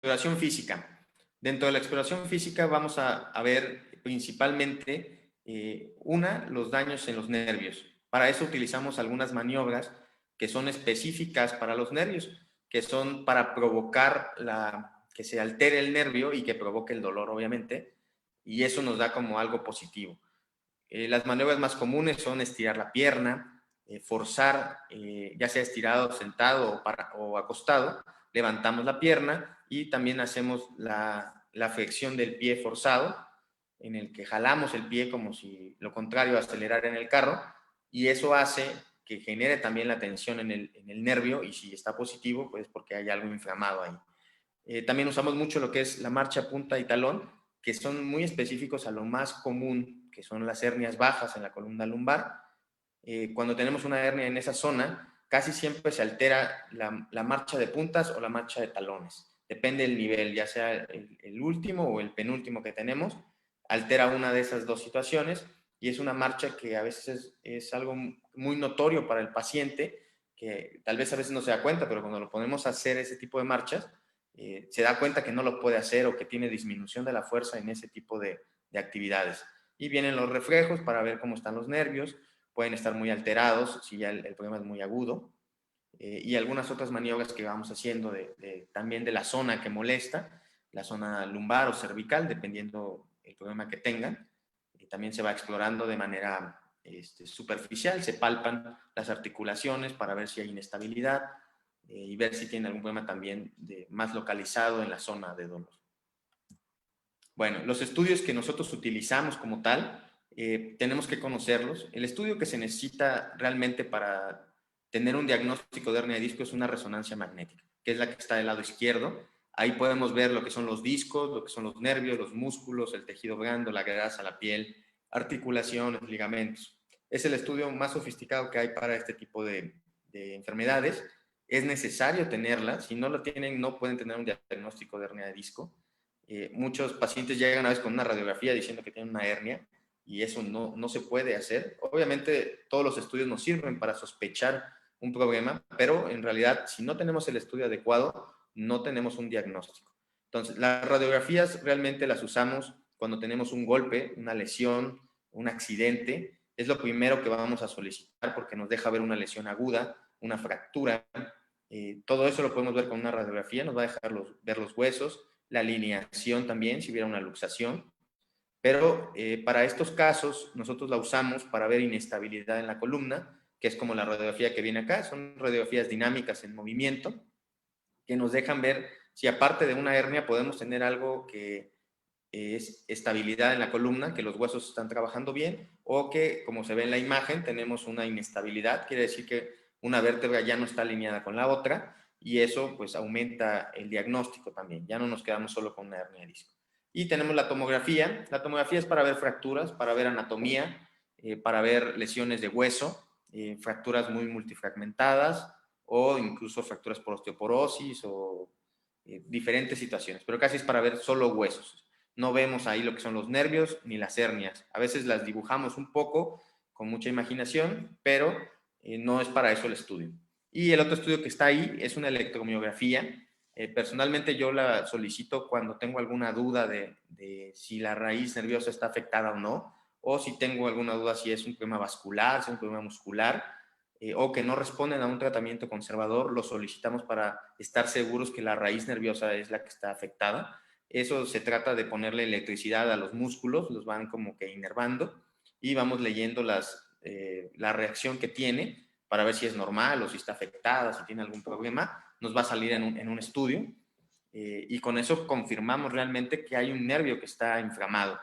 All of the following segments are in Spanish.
Exploración física. Dentro de la exploración física vamos a ver principalmente, los daños en los nervios. Para eso utilizamos algunas maniobras que son específicas para los nervios, que son para provocar que se altere el nervio y que provoque el dolor, obviamente, y eso nos da como algo positivo. Las maniobras más comunes son estirar la pierna, forzar, ya sea estirado, sentado o acostado, levantamos la pierna y también hacemos la flexión del pie forzado, en el que jalamos el pie como si lo contrario acelerar en el carro, y eso hace que genere también la tensión en el nervio, y si está positivo, pues porque hay algo inflamado ahí. También usamos mucho lo que es la marcha, punta y talón, que son muy específicos a lo más común, que son las hernias bajas en la columna lumbar. Cuando tenemos una hernia en esa zona, casi siempre se altera la marcha de puntas o la marcha de talones. Depende del nivel, ya sea el último o el penúltimo que tenemos, altera una de esas dos situaciones, y es una marcha que a veces es algo muy notorio para el paciente, que tal vez a veces no se da cuenta, pero cuando lo ponemos a hacer ese tipo de marchas, se da cuenta que no lo puede hacer o que tiene disminución de la fuerza en ese tipo de actividades. Y vienen los reflejos para ver cómo están los nervios, pueden estar muy alterados si ya el problema es muy agudo, y algunas otras maniobras que vamos haciendo también de la zona que molesta, la zona lumbar o cervical, dependiendo el problema que tengan. También se va explorando de manera superficial, se palpan las articulaciones para ver si hay inestabilidad, y ver si tiene algún problema también más localizado en la zona de dolor. Bueno, los estudios que nosotros utilizamos como tal, tenemos que conocerlos. El estudio que se necesita realmente para tener un diagnóstico de hernia de disco es una resonancia magnética, que es la que está del lado izquierdo. Ahí podemos ver lo que son los discos, lo que son los nervios, los músculos, el tejido blando, la grasa, la piel, articulaciones, ligamentos. Es el estudio más sofisticado que hay para este tipo de enfermedades. Es necesario tenerla. Si no lo tienen, no pueden tener un diagnóstico de hernia de disco. Muchos pacientes llegan a veces con una radiografía diciendo que tienen una hernia, y eso no se puede hacer. Obviamente todos los estudios nos sirven para sospechar un problema, pero en realidad si no tenemos el estudio adecuado, no tenemos un diagnóstico. Entonces, las radiografías realmente las usamos cuando tenemos un golpe, una lesión, un accidente. Es lo primero que vamos a solicitar porque nos deja ver una lesión aguda, una fractura. Todo eso lo podemos ver con una radiografía, nos va a dejar ver los huesos, la alineación también, si hubiera una luxación. Pero para estos casos nosotros la usamos para ver inestabilidad en la columna, que es como la radiografía que viene acá. Son radiografías dinámicas en movimiento que nos dejan ver si aparte de una hernia podemos tener algo que es estabilidad en la columna, que los huesos están trabajando bien, o que, como se ve en la imagen, tenemos una inestabilidad. Quiere decir que una vértebra ya no está alineada con la otra, y eso pues aumenta el diagnóstico también. Ya no nos quedamos solo con una hernia de disco. Y tenemos la tomografía. La tomografía es para ver fracturas, para ver anatomía, para ver lesiones de hueso, fracturas muy multifragmentadas, o incluso fracturas por osteoporosis o diferentes situaciones, pero casi es para ver solo huesos. No vemos ahí lo que son los nervios ni las hernias. A veces las dibujamos un poco con mucha imaginación, pero no es para eso el estudio. Y el otro estudio que está ahí es una electromiografía. Personalmente yo la solicito cuando tengo alguna duda de si la raíz nerviosa está afectada o no, o si tengo alguna duda si es un problema vascular, si es un problema muscular, o que no responden a un tratamiento conservador. Lo solicitamos para estar seguros que la raíz nerviosa es la que está afectada. Eso se trata de ponerle electricidad a los músculos, los van como que inervando, y vamos leyendo la reacción que tiene para ver si es normal o si está afectada, si tiene algún problema. Nos va a salir en un estudio, y con eso confirmamos realmente que hay un nervio que está inflamado.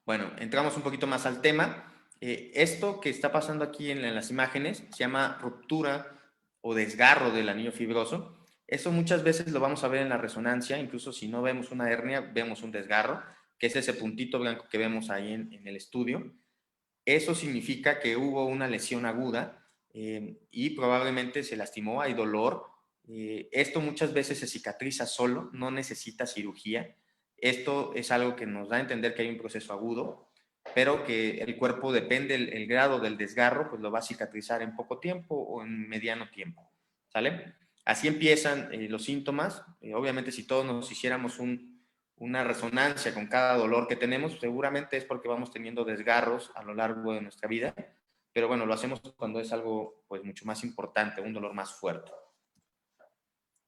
Bueno, entramos un poquito más al tema. Esto que está pasando aquí en las imágenes se llama ruptura o desgarro del anillo fibroso. Eso muchas veces lo vamos a ver en la resonancia. Incluso si no vemos una hernia, vemos un desgarro, que es ese puntito blanco que vemos ahí en el estudio. Eso significa que hubo una lesión aguda, y probablemente se lastimó, hay dolor. Esto muchas veces se cicatriza solo, no necesita cirugía. Esto es algo que nos da a entender que hay un proceso agudo, pero que el cuerpo, depende el grado del desgarro, pues lo va a cicatrizar en poco tiempo o en mediano tiempo. ¿Sale? Así empiezan los síntomas. Obviamente, si todos nos hiciéramos una resonancia con cada dolor que tenemos, seguramente es porque vamos teniendo desgarros a lo largo de nuestra vida, pero bueno, lo hacemos cuando es algo pues mucho más importante, un dolor más fuerte.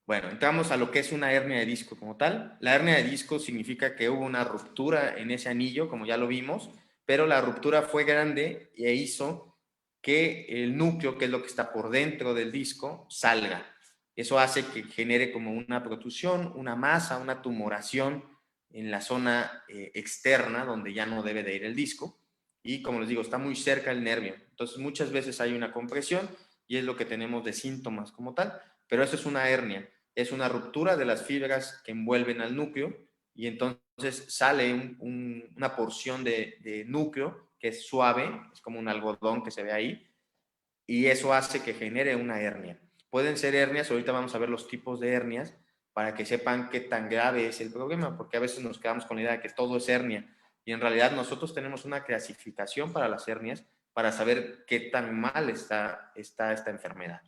Bueno, entramos a lo que es una hernia de disco como tal. La hernia de disco significa que hubo una ruptura en ese anillo, como ya lo vimos, pero la ruptura fue grande e hizo que el núcleo, que es lo que está por dentro del disco, salga. Eso hace que genere como una protrusión, una masa, una tumoración en la zona externa donde ya no debe de ir el disco. Y como les digo, está muy cerca del nervio. Entonces muchas veces hay una compresión y es lo que tenemos de síntomas como tal, pero eso es una hernia. Es una ruptura de las fibras que envuelven al núcleo y entonces sale una porción de núcleo que es suave, es como un algodón que se ve ahí, y eso hace que genere una hernia. Pueden ser hernias, ahorita vamos a ver los tipos de hernias para que sepan qué tan grave es el problema, porque a veces nos quedamos con la idea de que todo es hernia y en realidad nosotros tenemos una clasificación para las hernias para saber qué tan mal está esta enfermedad.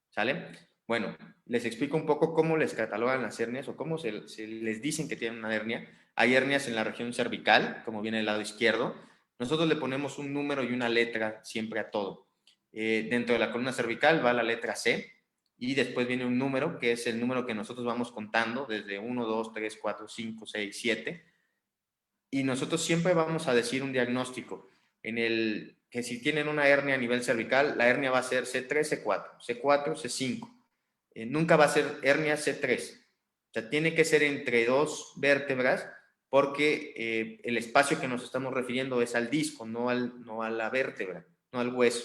¿Sale? Bueno, les explico un poco cómo les catalogan las hernias o cómo se les dicen que tienen una hernia. Hay hernias en la región cervical, como viene el lado izquierdo. Nosotros le ponemos un número y una letra siempre a todo. Dentro de la columna cervical va la letra C y después viene un número, que es el número que nosotros vamos contando desde 1, 2, 3, 4, 5, 6, 7. Y nosotros siempre vamos a decir un diagnóstico que si tienen una hernia a nivel cervical, la hernia va a ser C3, C4, C4, C5. Nunca va a ser hernia C3. O sea, tiene que ser entre dos vértebras porque el espacio que nos estamos refiriendo es al disco, no a la vértebra, no al hueso.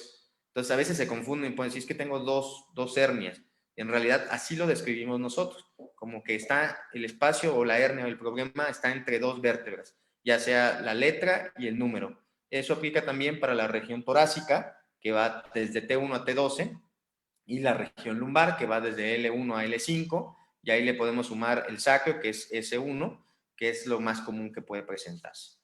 Entonces, a veces se confunden y pueden decir, es que tengo dos hernias. En realidad, así lo describimos nosotros, como que está el espacio o la hernia o el problema está entre dos vértebras, ya sea la letra y el número. Eso aplica también para la región torácica, que va desde T1 a T12, y la región lumbar, que va desde L1 a L5, y ahí le podemos sumar el sacro, que es S1, que es lo más común que puede presentarse.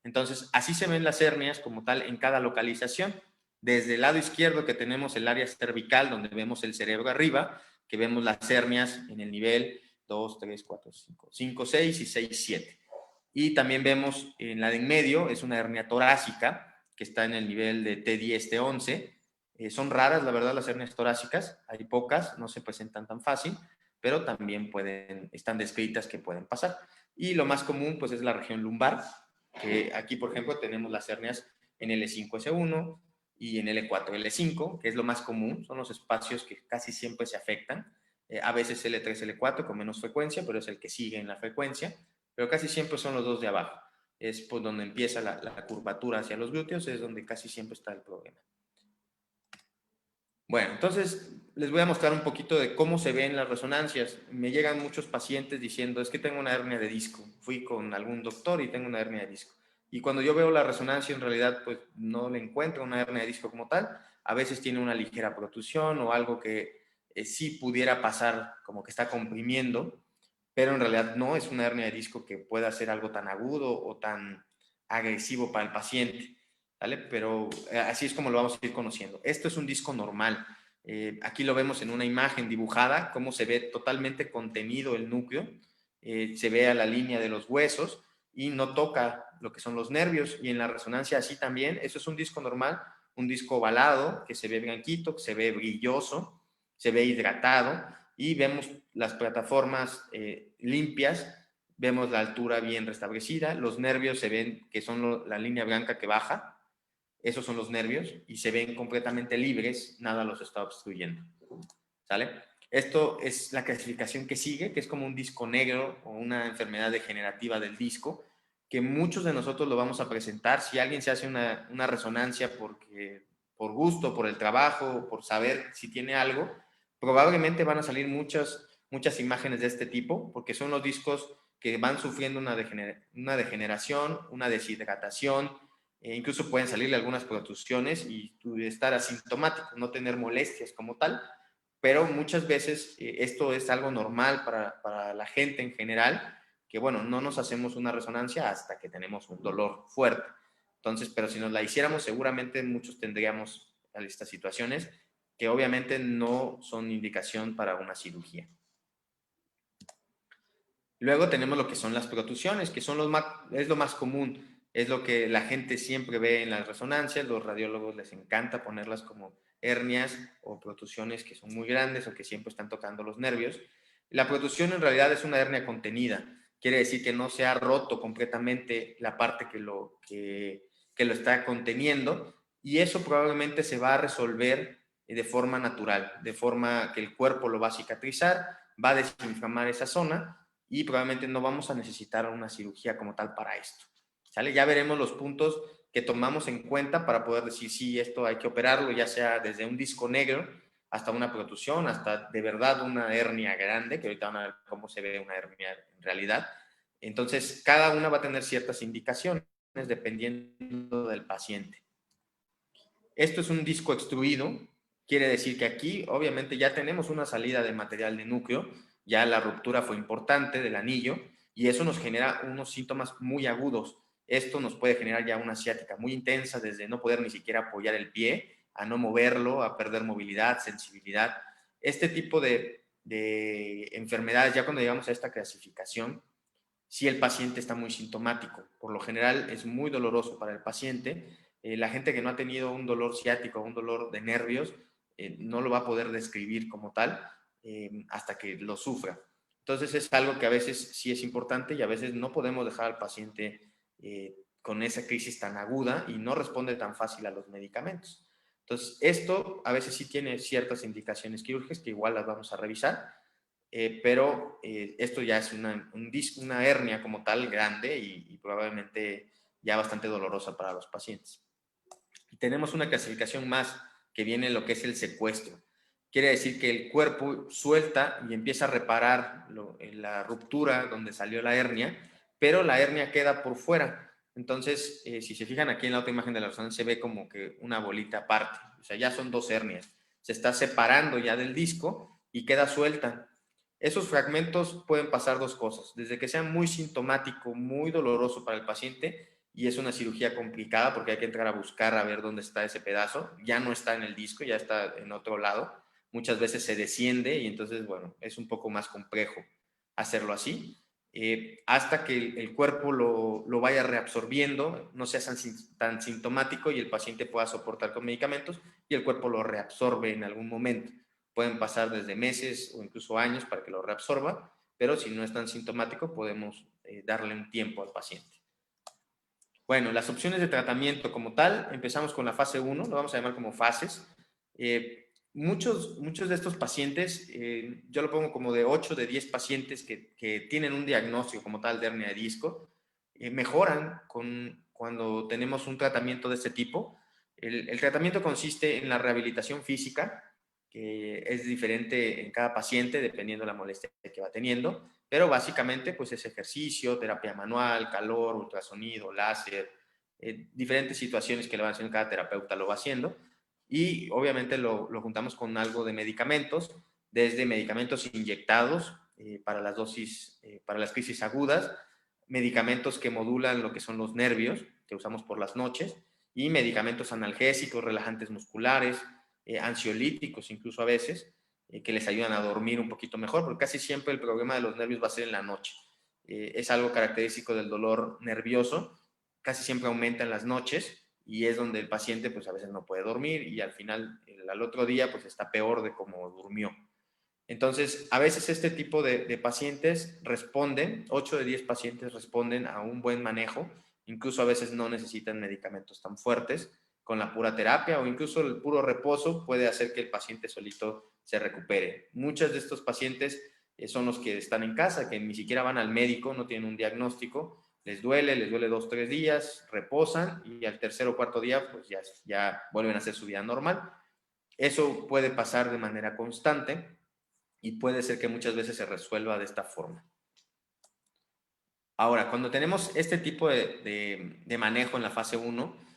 Entonces, así se ven las hernias como tal en cada localización. Desde el lado izquierdo, que tenemos el área cervical, donde vemos el cerebro arriba, que vemos las hernias en el nivel 2, 3, 4, 5, 5, 6 y 6, 7. Y también vemos en la de en medio, es una hernia torácica, que está en el nivel de T10, T11. Son raras, la verdad, las hernias torácicas. Hay pocas, no se presentan tan fácil, pero también están descritas que pueden pasar. Y lo más común, pues, es la región lumbar, que aquí, por ejemplo, tenemos las hernias en L5S1 y en L4L5, que es lo más común, son los espacios que casi siempre se afectan. A veces L3L4 con menos frecuencia, pero es el que sigue en la frecuencia, pero casi siempre son los dos de abajo. Es por donde empieza la curvatura hacia los glúteos, es donde casi siempre está el problema. Bueno, entonces les voy a mostrar un poquito de cómo se ven las resonancias. Me llegan muchos pacientes diciendo, es que tengo una hernia de disco. Fui con algún doctor y tengo una hernia de disco. Y cuando yo veo la resonancia, en realidad, pues no le encuentro una hernia de disco como tal. A veces tiene una ligera protrusión o algo que sí pudiera pasar como que está comprimiendo, pero en realidad no es una hernia de disco que pueda ser algo tan agudo o tan agresivo para el paciente. ¿Vale? Pero así es como lo vamos a ir conociendo. Esto es un disco normal. Aquí lo vemos en una imagen dibujada, cómo se ve totalmente contenido el núcleo, se ve a la línea de los huesos y no toca lo que son los nervios, y en la resonancia así también. Eso es un disco normal, un disco ovalado, que se ve blanquito, que se ve brilloso, se ve hidratado, y vemos las plataformas limpias, vemos la altura bien restablecida, los nervios se ven que son la línea blanca que baja, esos son los nervios y se ven completamente libres, nada los está obstruyendo. ¿Sale? Esto es la clasificación que sigue, que es como un disco negro o una enfermedad degenerativa del disco, que muchos de nosotros lo vamos a presentar. Si alguien se hace una resonancia por gusto, por el trabajo, por saber si tiene algo, probablemente van a salir muchas imágenes de este tipo, porque son los discos que van sufriendo una degeneración, una deshidratación, incluso pueden salirle algunas protrusiones y estar asintomático, no tener molestias como tal, pero muchas veces esto es algo normal para la gente en general, que bueno, no nos hacemos una resonancia hasta que tenemos un dolor fuerte. Entonces, pero si nos la hiciéramos, seguramente muchos tendríamos estas situaciones que obviamente no son indicación para una cirugía. Luego tenemos lo que son las protusiones, que son es lo más común, es lo que la gente siempre ve en las resonancias. Los radiólogos les encanta ponerlas como hernias o protusiones que son muy grandes o que siempre están tocando los nervios. La protusión en realidad es una hernia contenida, quiere decir que no se ha roto completamente la parte que lo está conteniendo, y eso probablemente se va a resolver de forma natural, de forma que el cuerpo lo va a cicatrizar, va a desinflamar esa zona y probablemente no vamos a necesitar una cirugía como tal para esto. ¿Sale? Ya veremos los puntos que tomamos en cuenta para poder decir si esto hay que operarlo, ya sea desde un disco negro hasta una protusión, hasta de verdad una hernia grande, que ahorita van a ver cómo se ve una hernia en realidad. Entonces, cada una va a tener ciertas indicaciones dependiendo del paciente. Esto es un disco extruido, quiere decir que aquí obviamente ya tenemos una salida de material de núcleo, ya la ruptura fue importante del anillo y eso nos genera unos síntomas muy agudos. Esto nos puede generar ya una ciática muy intensa, desde no poder ni siquiera apoyar el pie, a no moverlo, a perder movilidad, sensibilidad. Este tipo de enfermedades, ya cuando llegamos a esta clasificación, si el paciente está muy sintomático. Por lo general es muy doloroso para el paciente. La gente que no ha tenido un dolor ciático, un dolor de nervios, no lo va a poder describir como tal hasta que lo sufra. Entonces es algo que a veces sí es importante y a veces no podemos dejar al paciente con esa crisis tan aguda y no responde tan fácil a los medicamentos. Entonces esto a veces sí tiene ciertas indicaciones quirúrgicas que igual las vamos a revisar, pero esto ya es una hernia como tal grande y probablemente ya bastante dolorosa para los pacientes. Tenemos una clasificación más que viene en lo que es el secuestro. Quiere decir que el cuerpo suelta y empieza a reparar la ruptura donde salió la hernia, pero la hernia queda por fuera. Entonces, si se fijan aquí en la otra imagen de la resonancia, se ve como que una bolita aparte. O sea, ya son dos hernias. Se está separando ya del disco y queda suelta. Esos fragmentos pueden pasar dos cosas, desde que sea muy sintomático, muy doloroso para el paciente, y es una cirugía complicada porque hay que entrar a buscar a ver dónde está ese pedazo, ya no está en el disco, ya está en otro lado, muchas veces se desciende y entonces, bueno, es un poco más complejo hacerlo así, hasta que el cuerpo lo vaya reabsorbiendo, no sea tan sintomático y el paciente pueda soportar con medicamentos y el cuerpo lo reabsorbe en algún momento. Pueden pasar desde meses o incluso años para que lo reabsorba, pero si no es tan sintomático, podemos darle un tiempo al paciente. Bueno, las opciones de tratamiento como tal, empezamos con la fase 1, lo vamos a llamar como fases. Muchos de estos pacientes, yo lo pongo como de 8 de 10 pacientes que tienen un diagnóstico como tal de hernia de disco, mejoran cuando tenemos un tratamiento de este tipo. El tratamiento consiste en la rehabilitación física, que es diferente en cada paciente dependiendo de la molestia que va teniendo, pero básicamente pues es ejercicio, terapia manual, calor, ultrasonido, láser, diferentes situaciones que le van haciendo cada terapeuta lo va haciendo, y obviamente lo juntamos con algo de medicamentos, desde medicamentos inyectados para las dosis, para las crisis agudas, medicamentos que modulan lo que son los nervios, que usamos por las noches, y medicamentos analgésicos, relajantes musculares, ansiolíticos incluso a veces, que les ayudan a dormir un poquito mejor, porque casi siempre el problema de los nervios va a ser en la noche. Es algo característico del dolor nervioso, casi siempre aumenta en las noches y es donde el paciente pues a veces no puede dormir y al final, al otro día, pues está peor de cómo durmió. Entonces, a veces este tipo de pacientes responden, 8 de 10 pacientes responden a un buen manejo, incluso a veces no necesitan medicamentos tan fuertes, con la pura terapia o incluso el puro reposo puede hacer que el paciente solito se recupere. Muchos de estos pacientes son los que están en casa, que ni siquiera van al médico, no tienen un diagnóstico, les duele 2 o 3 días, reposan y al tercer o cuarto día pues ya vuelven a hacer su vida normal. Eso puede pasar de manera constante y puede ser que muchas veces se resuelva de esta forma. Ahora, cuando tenemos este tipo de manejo en la fase 1,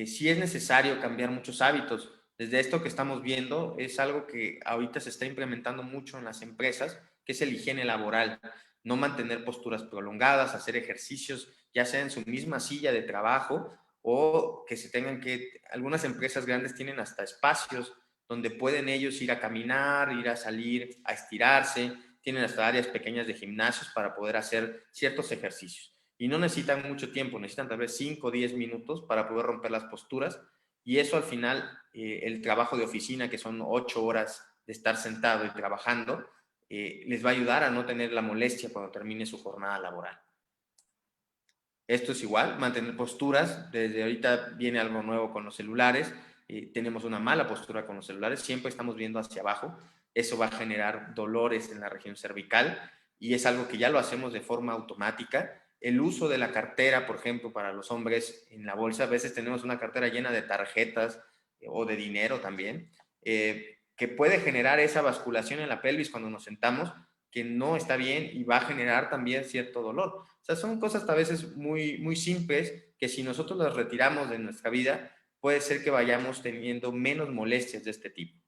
sí es necesario cambiar muchos hábitos. Desde esto que estamos viendo es algo que ahorita se está implementando mucho en las empresas, que es el higiene laboral. No mantener posturas prolongadas, hacer ejercicios, ya sea en su misma silla de trabajo o que se tengan que, algunas empresas grandes tienen hasta espacios donde pueden ellos ir a caminar, ir a salir, a estirarse. Tienen hasta áreas pequeñas de gimnasios para poder hacer ciertos ejercicios. Y no necesitan mucho tiempo, necesitan tal vez 5 o 10 minutos para poder romper las posturas. Y eso al final, el trabajo de oficina, que son 8 horas de estar sentado y trabajando, les va a ayudar a no tener la molestia cuando termine su jornada laboral. Esto es igual, mantener posturas. Desde ahorita viene algo nuevo con los celulares. Tenemos una mala postura con los celulares, siempre estamos viendo hacia abajo. Eso va a generar dolores en la región cervical y es algo que ya lo hacemos de forma automática. El uso de la cartera, por ejemplo, para los hombres en la bolsa, a veces tenemos una cartera llena de tarjetas o de dinero también, que puede generar esa basculación en la pelvis cuando nos sentamos, que no está bien y va a generar también cierto dolor. O sea, son cosas a veces muy, muy simples que si nosotros las retiramos de nuestra vida, puede ser que vayamos teniendo menos molestias de este tipo.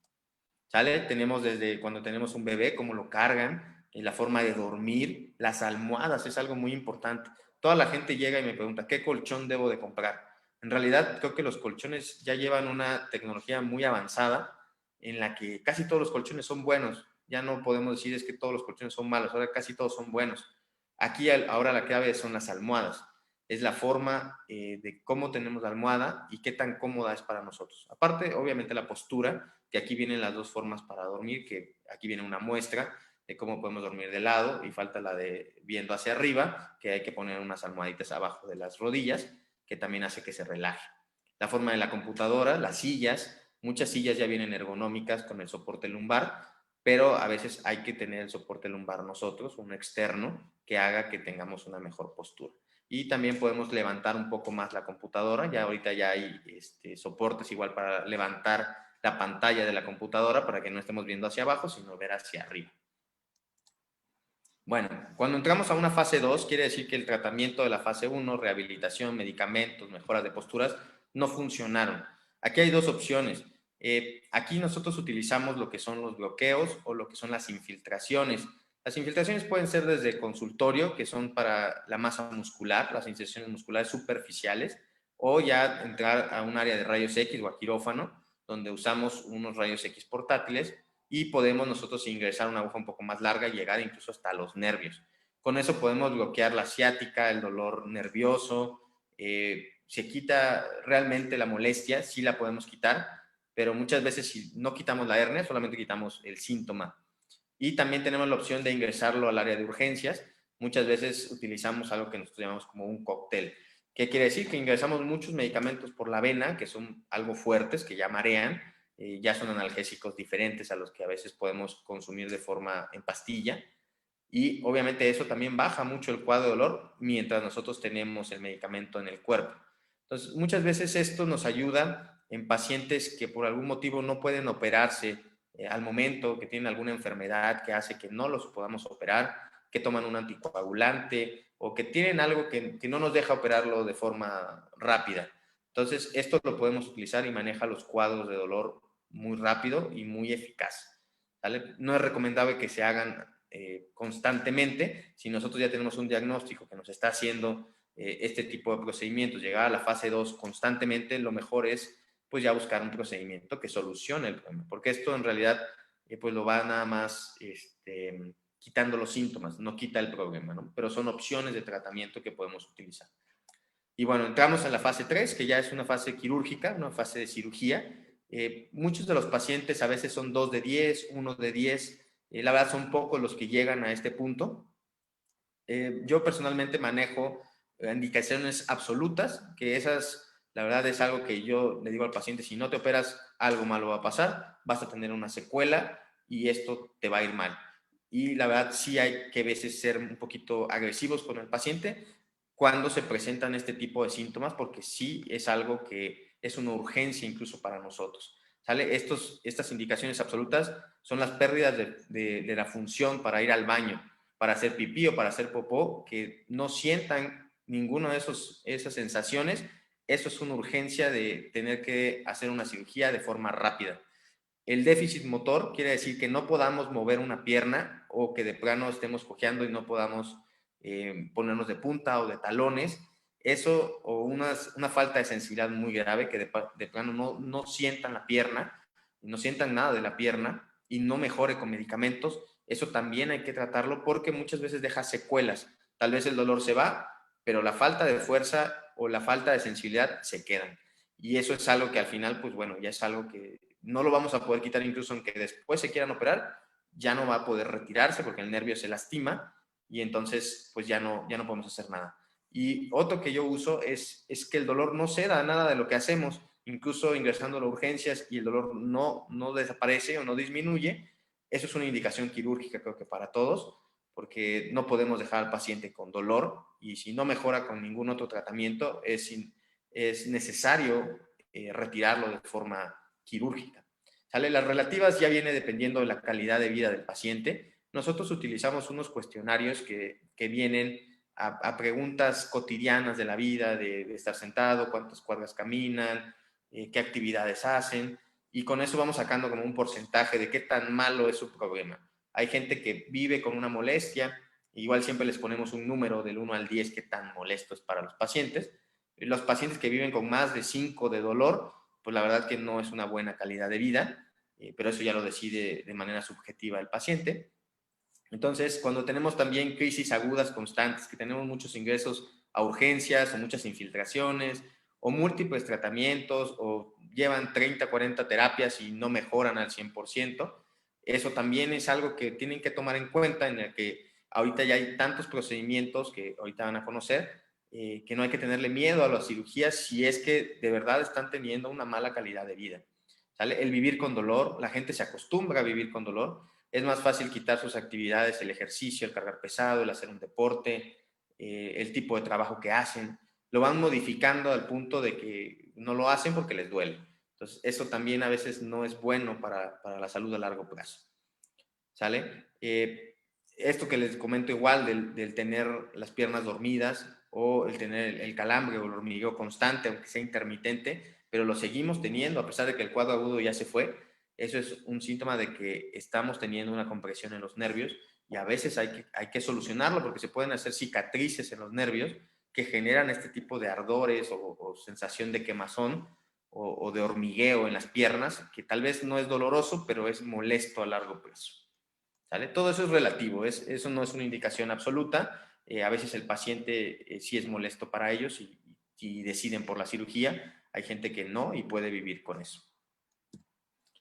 ¿Sale? Tenemos desde cuando tenemos un bebé, cómo lo cargan, y la forma de dormir, las almohadas es algo muy importante. Toda la gente llega y me pregunta, ¿qué colchón debo de comprar? En realidad, creo que los colchones ya llevan una tecnología muy avanzada en la que casi todos los colchones son buenos. Ya no podemos decir es que todos los colchones son malos, ahora casi todos son buenos. Aquí ahora la clave son las almohadas. Es la forma de cómo tenemos la almohada y qué tan cómoda es para nosotros. Aparte, obviamente, la postura, que aquí vienen las dos formas para dormir, que aquí viene una muestra de cómo podemos dormir de lado y falta la de viendo hacia arriba, que hay que poner unas almohaditas abajo de las rodillas, que también hace que se relaje. La forma de la computadora, las sillas, muchas sillas ya vienen ergonómicas con el soporte lumbar, pero a veces hay que tener el soporte lumbar nosotros, un externo, que haga que tengamos una mejor postura. Y también podemos levantar un poco más la computadora, ya ahorita ya hay soportes igual para levantar la pantalla de la computadora para que no estemos viendo hacia abajo, sino ver hacia arriba. Bueno, cuando entramos a una fase 2, quiere decir que el tratamiento de la fase 1, rehabilitación, medicamentos, mejoras de posturas, no funcionaron. Aquí hay dos opciones. Aquí nosotros utilizamos lo que son los bloqueos o lo que son las infiltraciones. Las infiltraciones pueden ser desde el consultorio, que son para la masa muscular, las incisiones musculares superficiales, o ya entrar a un área de rayos X o a quirófano, donde usamos unos rayos X portátiles y podemos nosotros ingresar una aguja un poco más larga y llegar incluso hasta los nervios. Con eso podemos bloquear la ciática, el dolor nervioso, se quita realmente la molestia, sí la podemos quitar, pero muchas veces si no quitamos la hernia, solamente quitamos el síntoma. Y también tenemos la opción de ingresarlo al área de urgencias. Muchas veces utilizamos algo que nosotros llamamos como un cóctel. ¿Qué quiere decir? Que ingresamos muchos medicamentos por la vena, que son algo fuertes, que ya marean, ya son analgésicos diferentes a los que a veces podemos consumir de forma en pastilla. Y obviamente eso también baja mucho el cuadro de dolor mientras nosotros tenemos el medicamento en el cuerpo. Entonces, muchas veces esto nos ayuda en pacientes que por algún motivo no pueden operarse al momento, que tienen alguna enfermedad que hace que no los podamos operar, que toman un anticoagulante o que tienen algo que no nos deja operarlo de forma rápida. Entonces, esto lo podemos utilizar y maneja los cuadros de dolor muy rápido y muy eficaz. ¿Vale? No es recomendable que se hagan constantemente. Si nosotros ya tenemos un diagnóstico que nos está haciendo este tipo de procedimientos, llegar a la fase 2 constantemente, lo mejor es pues ya buscar un procedimiento que solucione el problema, porque esto en realidad pues lo va nada más quitando los síntomas, no quita el problema, ¿no? Pero son opciones de tratamiento que podemos utilizar. Y bueno, entramos en la fase 3, que ya es una fase quirúrgica, una fase de cirugía. Muchos de los pacientes a veces son 2 de 10, 1 de 10. La verdad son pocos los que llegan a este punto. Yo personalmente manejo indicaciones absolutas, que esas, la verdad es algo que yo le digo al paciente, si no te operas, algo malo va a pasar, vas a tener una secuela y esto te va a ir mal. Y la verdad sí hay que a veces ser un poquito agresivos con el paciente cuando se presentan este tipo de síntomas, porque sí es algo que es una urgencia incluso para nosotros. ¿Sale? Estas indicaciones absolutas son las pérdidas de la función para ir al baño, para hacer pipí o para hacer popó, que no sientan ninguna de esas sensaciones. Eso es una urgencia de tener que hacer una cirugía de forma rápida. El déficit motor quiere decir que no podamos mover una pierna o que de plano estemos cojeando y no podamos ponernos de punta o de talones. Eso o una falta de sensibilidad muy grave que de plano no sientan la pierna no sientan nada de la pierna y no mejore con medicamentos, eso también hay que tratarlo porque muchas veces deja secuelas. Tal vez el dolor se va, pero la falta de fuerza o la falta de sensibilidad se quedan. Y eso es algo que al final, pues bueno, ya es algo que no lo vamos a poder quitar, incluso aunque después se quieran operar, ya no va a poder retirarse porque el nervio se lastima y entonces pues ya no podemos hacer nada. Y otro que yo uso es que el dolor no ceda a nada de lo que hacemos, incluso ingresando a las urgencias y el dolor no desaparece o no disminuye. Eso es una indicación quirúrgica, creo que para todos, porque no podemos dejar al paciente con dolor y si no mejora con ningún otro tratamiento, es necesario retirarlo de forma quirúrgica. ¿Sale? Las relativas ya viene dependiendo de la calidad de vida del paciente. Nosotros utilizamos unos cuestionarios que vienen a preguntas cotidianas de la vida, de estar sentado, cuántas cuadras caminan, qué actividades hacen, y con eso vamos sacando como un porcentaje de qué tan malo es su problema. Hay gente que vive con una molestia, igual siempre les ponemos un número del 1 al 10 qué tan molesto es para los pacientes. Los pacientes que viven con más de 5 de dolor, pues la verdad que no es una buena calidad de vida, pero eso ya lo decide de manera subjetiva el paciente. Entonces, cuando tenemos también crisis agudas constantes, que tenemos muchos ingresos a urgencias o muchas infiltraciones o múltiples tratamientos o llevan 30, 40 terapias y no mejoran al 100%, eso también es algo que tienen que tomar en cuenta en el que ahorita ya hay tantos procedimientos que ahorita van a conocer, que no hay que tenerle miedo a las cirugías si es que de verdad están teniendo una mala calidad de vida. ¿Sale? El vivir con dolor, la gente se acostumbra a vivir con dolor, es más fácil quitar sus actividades, el ejercicio, el cargar pesado, el hacer un deporte, el tipo de trabajo que hacen. Lo van modificando al punto de que no lo hacen porque les duele. Entonces, eso también a veces no es bueno para la salud a largo plazo. ¿Sale? Esto que les comento igual del tener las piernas dormidas o el tener el calambre o el hormigueo constante, aunque sea intermitente, pero lo seguimos teniendo a pesar de que el cuadro agudo ya se fue, eso es un síntoma de que estamos teniendo una compresión en los nervios y a veces hay que solucionarlo porque se pueden hacer cicatrices en los nervios que generan este tipo de ardores o sensación de quemazón o de hormigueo en las piernas, que tal vez no es doloroso, pero es molesto a largo plazo. ¿Sale? Todo eso es relativo, eso no es una indicación absoluta. A veces el paciente sí es molesto para ellos y deciden por la cirugía. Hay gente que no y puede vivir con eso.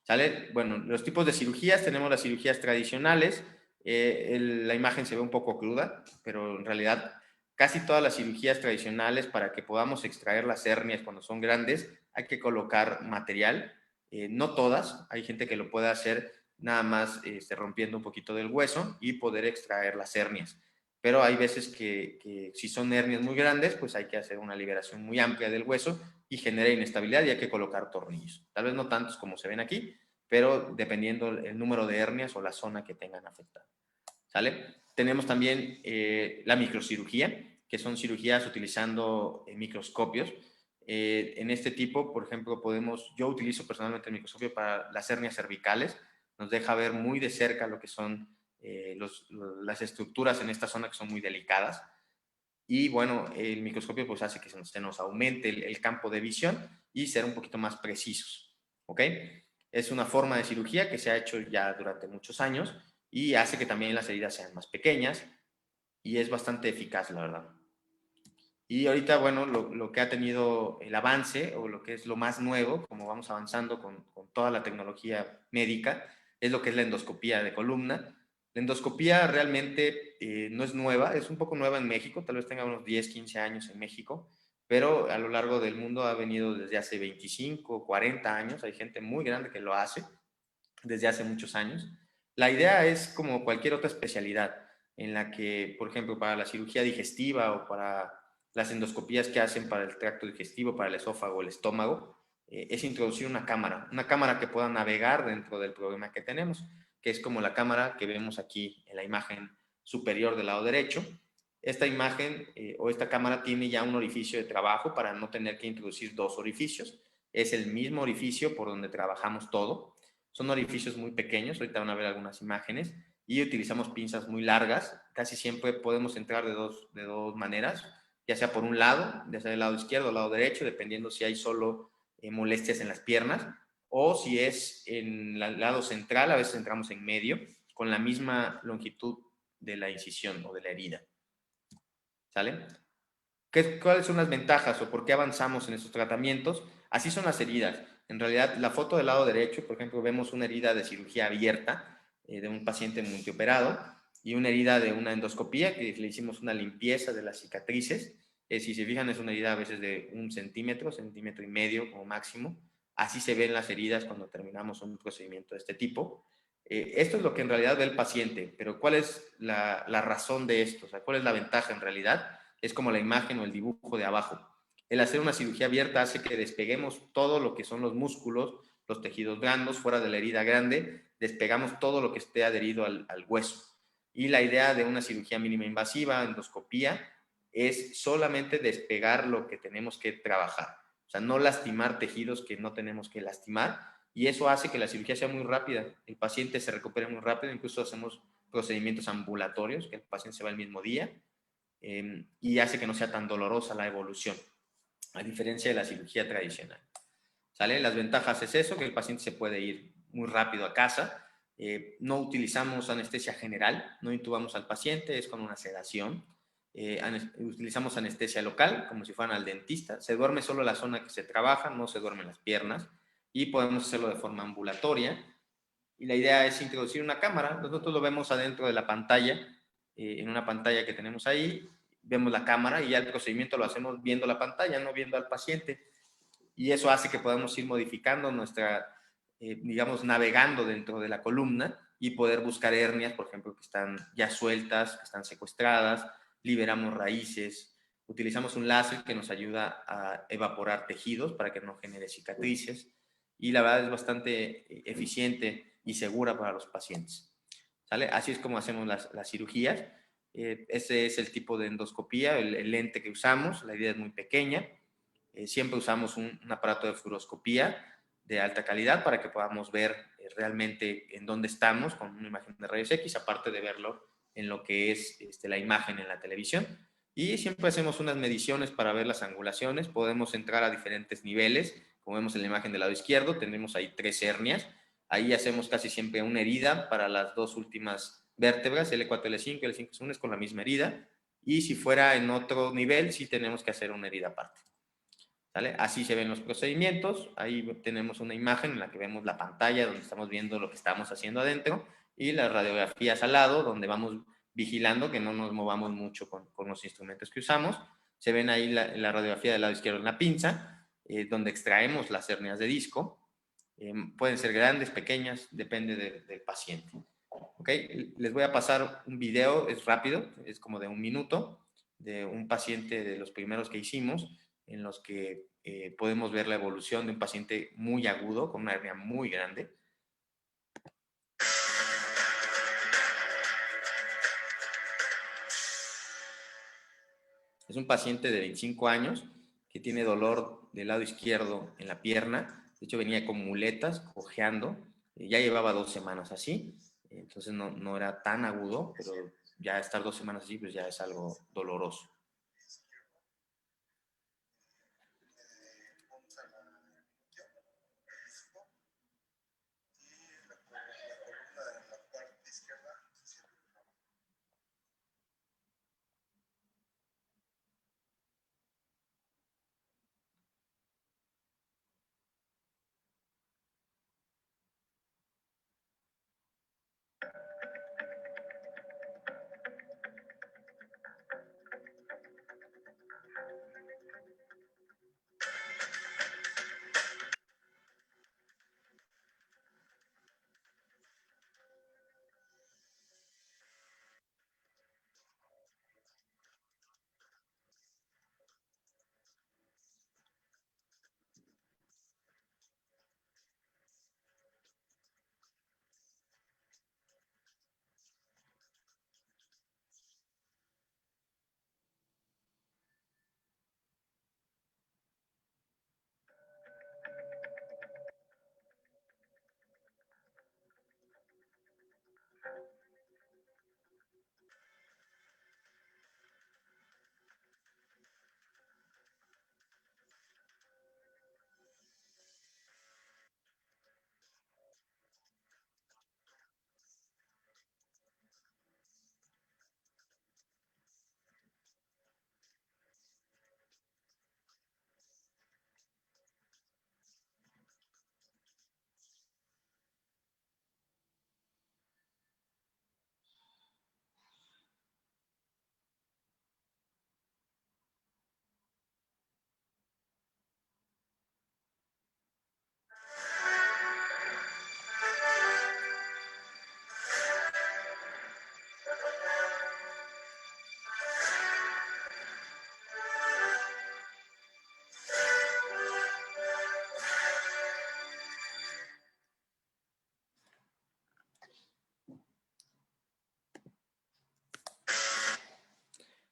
¿Sale? Bueno, los tipos de cirugías, tenemos las cirugías tradicionales. La imagen se ve un poco cruda, pero en realidad casi todas las cirugías tradicionales, para que podamos extraer las hernias cuando son grandes, hay que colocar material. No todas, hay gente que lo puede hacer nada más rompiendo un poquito del hueso y poder extraer las hernias. Pero hay veces que si son hernias muy grandes, pues hay que hacer una liberación muy amplia del hueso y genera inestabilidad y hay que colocar tornillos. Tal vez no tantos como se ven aquí, pero dependiendo el número de hernias o la zona que tengan afectada. ¿Sale? Tenemos también la microcirugía, que son cirugías utilizando microscopios. En este tipo, por ejemplo, yo utilizo personalmente el microscopio para las hernias cervicales, nos deja ver muy de cerca lo que son las estructuras en esta zona que son muy delicadas. Y bueno, el microscopio pues hace que se nos aumente el campo de visión y ser un poquito más precisos. ¿Ok? Es una forma de cirugía que se ha hecho ya durante muchos años y hace que también las heridas sean más pequeñas y es bastante eficaz, la verdad. Y ahorita, bueno, lo que ha tenido el avance o lo que es lo más nuevo, como vamos avanzando con toda la tecnología médica, es lo que es la endoscopía de columna. La endoscopía realmente no es nueva, es un poco nueva en México, tal vez tenga unos 10, 15 años en México, pero a lo largo del mundo ha venido desde hace 25, 40 años, hay gente muy grande que lo hace desde hace muchos años. La idea es como cualquier otra especialidad en la que, por ejemplo, para la cirugía digestiva o para las endoscopías que hacen para el tracto digestivo, para el esófago, el estómago, es introducir una cámara que pueda navegar dentro del problema que tenemos, que es como la cámara que vemos aquí en la imagen superior del lado derecho. Esta imagen o esta cámara tiene ya un orificio de trabajo para no tener que introducir dos orificios. Es el mismo orificio por donde trabajamos todo. Son orificios muy pequeños, ahorita van a ver algunas imágenes, y utilizamos pinzas muy largas. Casi siempre podemos entrar de dos maneras, ya sea por un lado, ya sea del lado izquierdo o lado derecho, dependiendo si hay solo molestias en las piernas, o si es en el lado central, a veces entramos en medio, con la misma longitud de la incisión o de la herida. ¿Sale? ¿Cuáles son las ventajas o por qué avanzamos en estos tratamientos? Así son las heridas. En realidad, la foto del lado derecho, por ejemplo, vemos una herida de cirugía abierta de un paciente multioperado y una herida de una endoscopía que le hicimos una limpieza de las cicatrices. Si se fijan, es una herida a veces de 1 centímetro y medio como máximo. Así se ven las heridas cuando terminamos un procedimiento de este tipo. Esto es lo que en realidad ve el paciente, pero ¿cuál es la razón de esto? O sea, ¿cuál es la ventaja en realidad? Es como la imagen o el dibujo de abajo. El hacer una cirugía abierta hace que despeguemos todo lo que son los músculos, los tejidos blandos, fuera de la herida grande, despegamos todo lo que esté adherido al hueso. Y la idea de una cirugía mínima invasiva, endoscopía, es solamente despegar lo que tenemos que trabajar. O sea, no lastimar tejidos que no tenemos que lastimar. Y eso hace que la cirugía sea muy rápida. El paciente se recupere muy rápido. Incluso hacemos procedimientos ambulatorios, que el paciente se va el mismo día y hace que no sea tan dolorosa la evolución, a diferencia de la cirugía tradicional. ¿Sale? Las ventajas es eso, que el paciente se puede ir muy rápido a casa. No utilizamos anestesia general, no intubamos al paciente, es con una sedación. Utilizamos anestesia local, como si fueran al dentista. Se duerme solo la zona que se trabaja, no se duermen las piernas. Y podemos hacerlo de forma ambulatoria. Y la idea es introducir una cámara. Nosotros lo vemos adentro de la pantalla, en una pantalla que tenemos ahí, vemos la cámara y ya el procedimiento lo hacemos viendo la pantalla, no viendo al paciente. Y eso hace que podamos ir modificando nuestra, digamos, navegando dentro de la columna y poder buscar hernias, por ejemplo, que están ya sueltas, que están secuestradas, liberamos raíces, utilizamos un láser que nos ayuda a evaporar tejidos para que no genere cicatrices y la verdad es bastante eficiente y segura para los pacientes. ¿Sale? Así es como hacemos las cirugías. Ese es el tipo de endoscopía, el lente que usamos, la idea es muy pequeña. Siempre usamos un aparato de fluoroscopía de alta calidad para que podamos ver realmente en dónde estamos con una imagen de rayos X, aparte de verlo en lo que es la imagen en la televisión. Y siempre hacemos unas mediciones para ver las angulaciones. Podemos entrar a diferentes niveles. Como vemos en la imagen del lado izquierdo, tenemos ahí 3 hernias. Ahí hacemos casi siempre una herida para las 2 últimas vértebras, L4, L5, L5, L5 es con la misma herida. Y si fuera en otro nivel, sí tenemos que hacer una herida aparte. ¿Sale? Así se ven los procedimientos. Ahí tenemos una imagen en la que vemos la pantalla donde estamos viendo lo que estamos haciendo adentro y las radiografías al lado donde vamos vigilando que no nos movamos mucho con los instrumentos que usamos. Se ven ahí la radiografía del lado izquierdo en la pinza, donde extraemos las hernias de disco. Pueden ser grandes, pequeñas, depende del paciente. ¿Okay? Les voy a pasar un video, es rápido, es como de 1 minuto, de un paciente de los primeros que hicimos, en los que podemos ver la evolución de un paciente muy agudo, con una hernia muy grande. Es un paciente de 25 años que tiene dolor del lado izquierdo en la pierna. De hecho, venía con muletas, cojeando. Ya llevaba 2 semanas así. Entonces no era tan agudo, pero ya estar 2 semanas así, pues ya es algo doloroso.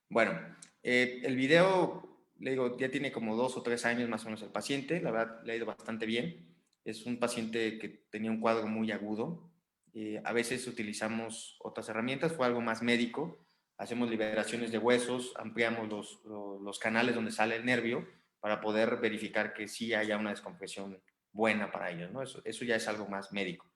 Bueno, el video, le digo, ya tiene como 2 o 3 años más o menos el paciente, la verdad le ha ido bastante bien. Es un paciente que tenía un cuadro muy agudo. A veces utilizamos otras herramientas, fue algo más médico. Hacemos liberaciones de huesos, ampliamos los canales donde sale el nervio para poder verificar que sí haya una descompresión buena para ellos, ¿no? Eso ya es algo más médico.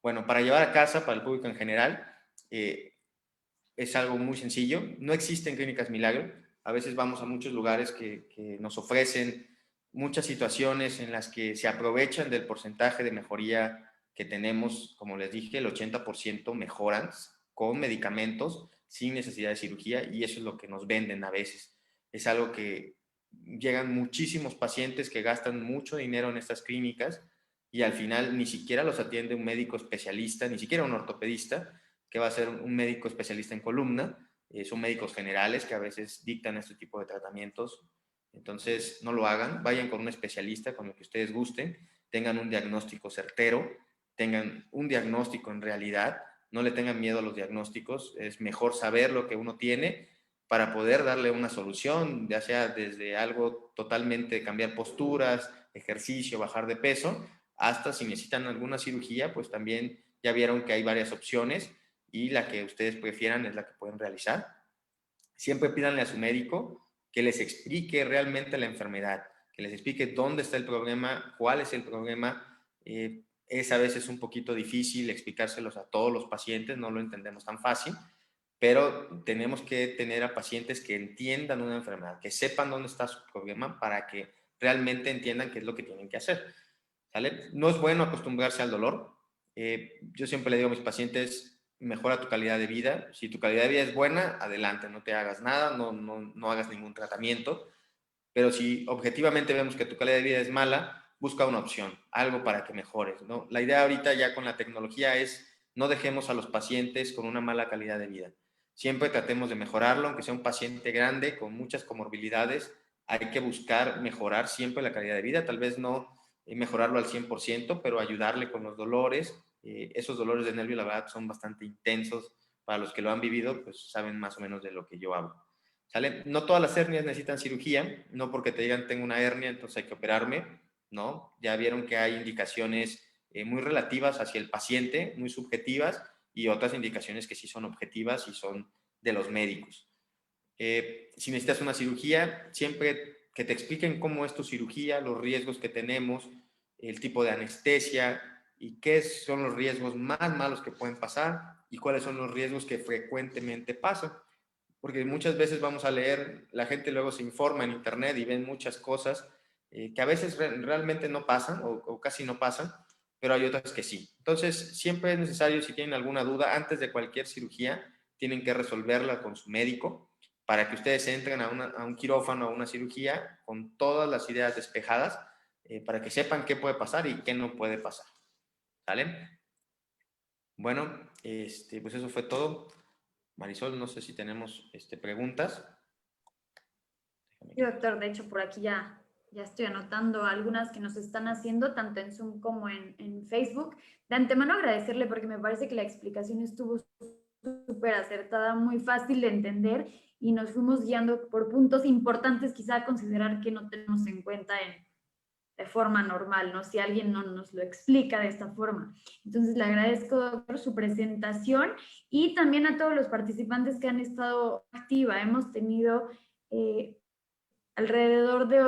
Bueno, para llevar a casa, para el público en general, es algo muy sencillo. No existen clínicas milagro. A veces vamos a muchos lugares que nos ofrecen muchas situaciones en las que se aprovechan del porcentaje de mejoría que tenemos. Como les dije, el 80% mejoran con medicamentos sin necesidad de cirugía, y eso es lo que nos venden a veces. Es algo que llegan muchísimos pacientes que gastan mucho dinero en estas clínicas y al final ni siquiera los atiende un médico especialista, ni siquiera un ortopedista, que va a ser un médico especialista en columna. Son médicos generales que a veces dictan este tipo de tratamientos. Entonces, no lo hagan, vayan con un especialista, con el que ustedes gusten, tengan un diagnóstico certero, tengan un diagnóstico en realidad, no le tengan miedo a los diagnósticos, es mejor saber lo que uno tiene para poder darle una solución, ya sea desde algo totalmente cambiar posturas, ejercicio, bajar de peso, hasta si necesitan alguna cirugía, pues también ya vieron que hay varias opciones y la que ustedes prefieran es la que pueden realizar. Siempre pídanle a su médico que les explique realmente la enfermedad, que les explique dónde está el problema, cuál es el problema. Es a veces un poquito difícil explicárselos a todos los pacientes, no lo entendemos tan fácil, pero tenemos que tener a pacientes que entiendan una enfermedad, que sepan dónde está su problema para que realmente entiendan qué es lo que tienen que hacer. ¿Sale? No es bueno acostumbrarse al dolor. Yo siempre le digo a mis pacientes, mejora tu calidad de vida. Si tu calidad de vida es buena, adelante, no te hagas nada, no hagas ningún tratamiento. Pero si objetivamente vemos que tu calidad de vida es mala, busca una opción, algo para que mejores, ¿no? La idea ahorita ya con la tecnología es no dejemos a los pacientes con una mala calidad de vida. Siempre tratemos de mejorarlo, aunque sea un paciente grande con muchas comorbilidades, hay que buscar mejorar siempre la calidad de vida, tal vez no mejorarlo al 100%, pero ayudarle con los dolores. Esos dolores de nervio, la verdad, son bastante intensos. Para los que lo han vivido, pues saben más o menos de lo que yo hablo. ¿Sale? No todas las hernias necesitan cirugía, no porque te digan tengo una hernia, entonces hay que operarme, ¿no? Ya vieron que hay indicaciones muy relativas hacia el paciente, muy subjetivas, y otras indicaciones que sí son objetivas y son de los médicos. Si necesitas una cirugía, siempre que te expliquen cómo es tu cirugía, los riesgos que tenemos, el tipo de anestesia y qué son los riesgos más malos que pueden pasar y cuáles son los riesgos que frecuentemente pasan. Porque muchas veces vamos a leer, la gente luego se informa en internet y ven muchas cosas que a veces realmente no pasan o casi no pasan, pero hay otras que sí. Entonces, siempre es necesario, si tienen alguna duda, antes de cualquier cirugía, tienen que resolverla con su médico para que ustedes entren a un quirófano, a una cirugía, con todas las ideas despejadas, para que sepan qué puede pasar y qué no puede pasar. ¿Sale? Bueno, pues eso fue todo. Marisol, no sé si tenemos preguntas. Sí, doctor, de hecho por aquí ya estoy anotando algunas que nos están haciendo, tanto en Zoom como en Facebook. De antemano agradecerle porque me parece que la explicación estuvo súper acertada, muy fácil de entender y nos fuimos guiando por puntos importantes quizá a considerar que no tenemos en cuenta de forma normal, ¿no? Si alguien no nos lo explica de esta forma. Entonces, le agradezco por su presentación y también a todos los participantes que han estado activa. Hemos tenido alrededor de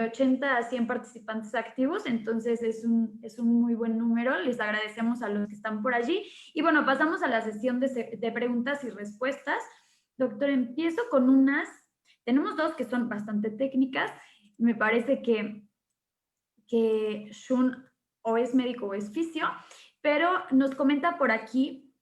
80 a 100 participantes activos, entonces es un muy buen número. Les agradecemos a los que están por allí. Y bueno, pasamos a la sesión de preguntas y respuestas. Doctor, empiezo con unas, tenemos dos que son bastante técnicas. Me parece que Shun o es médico o es fisio, pero nos comenta por aquí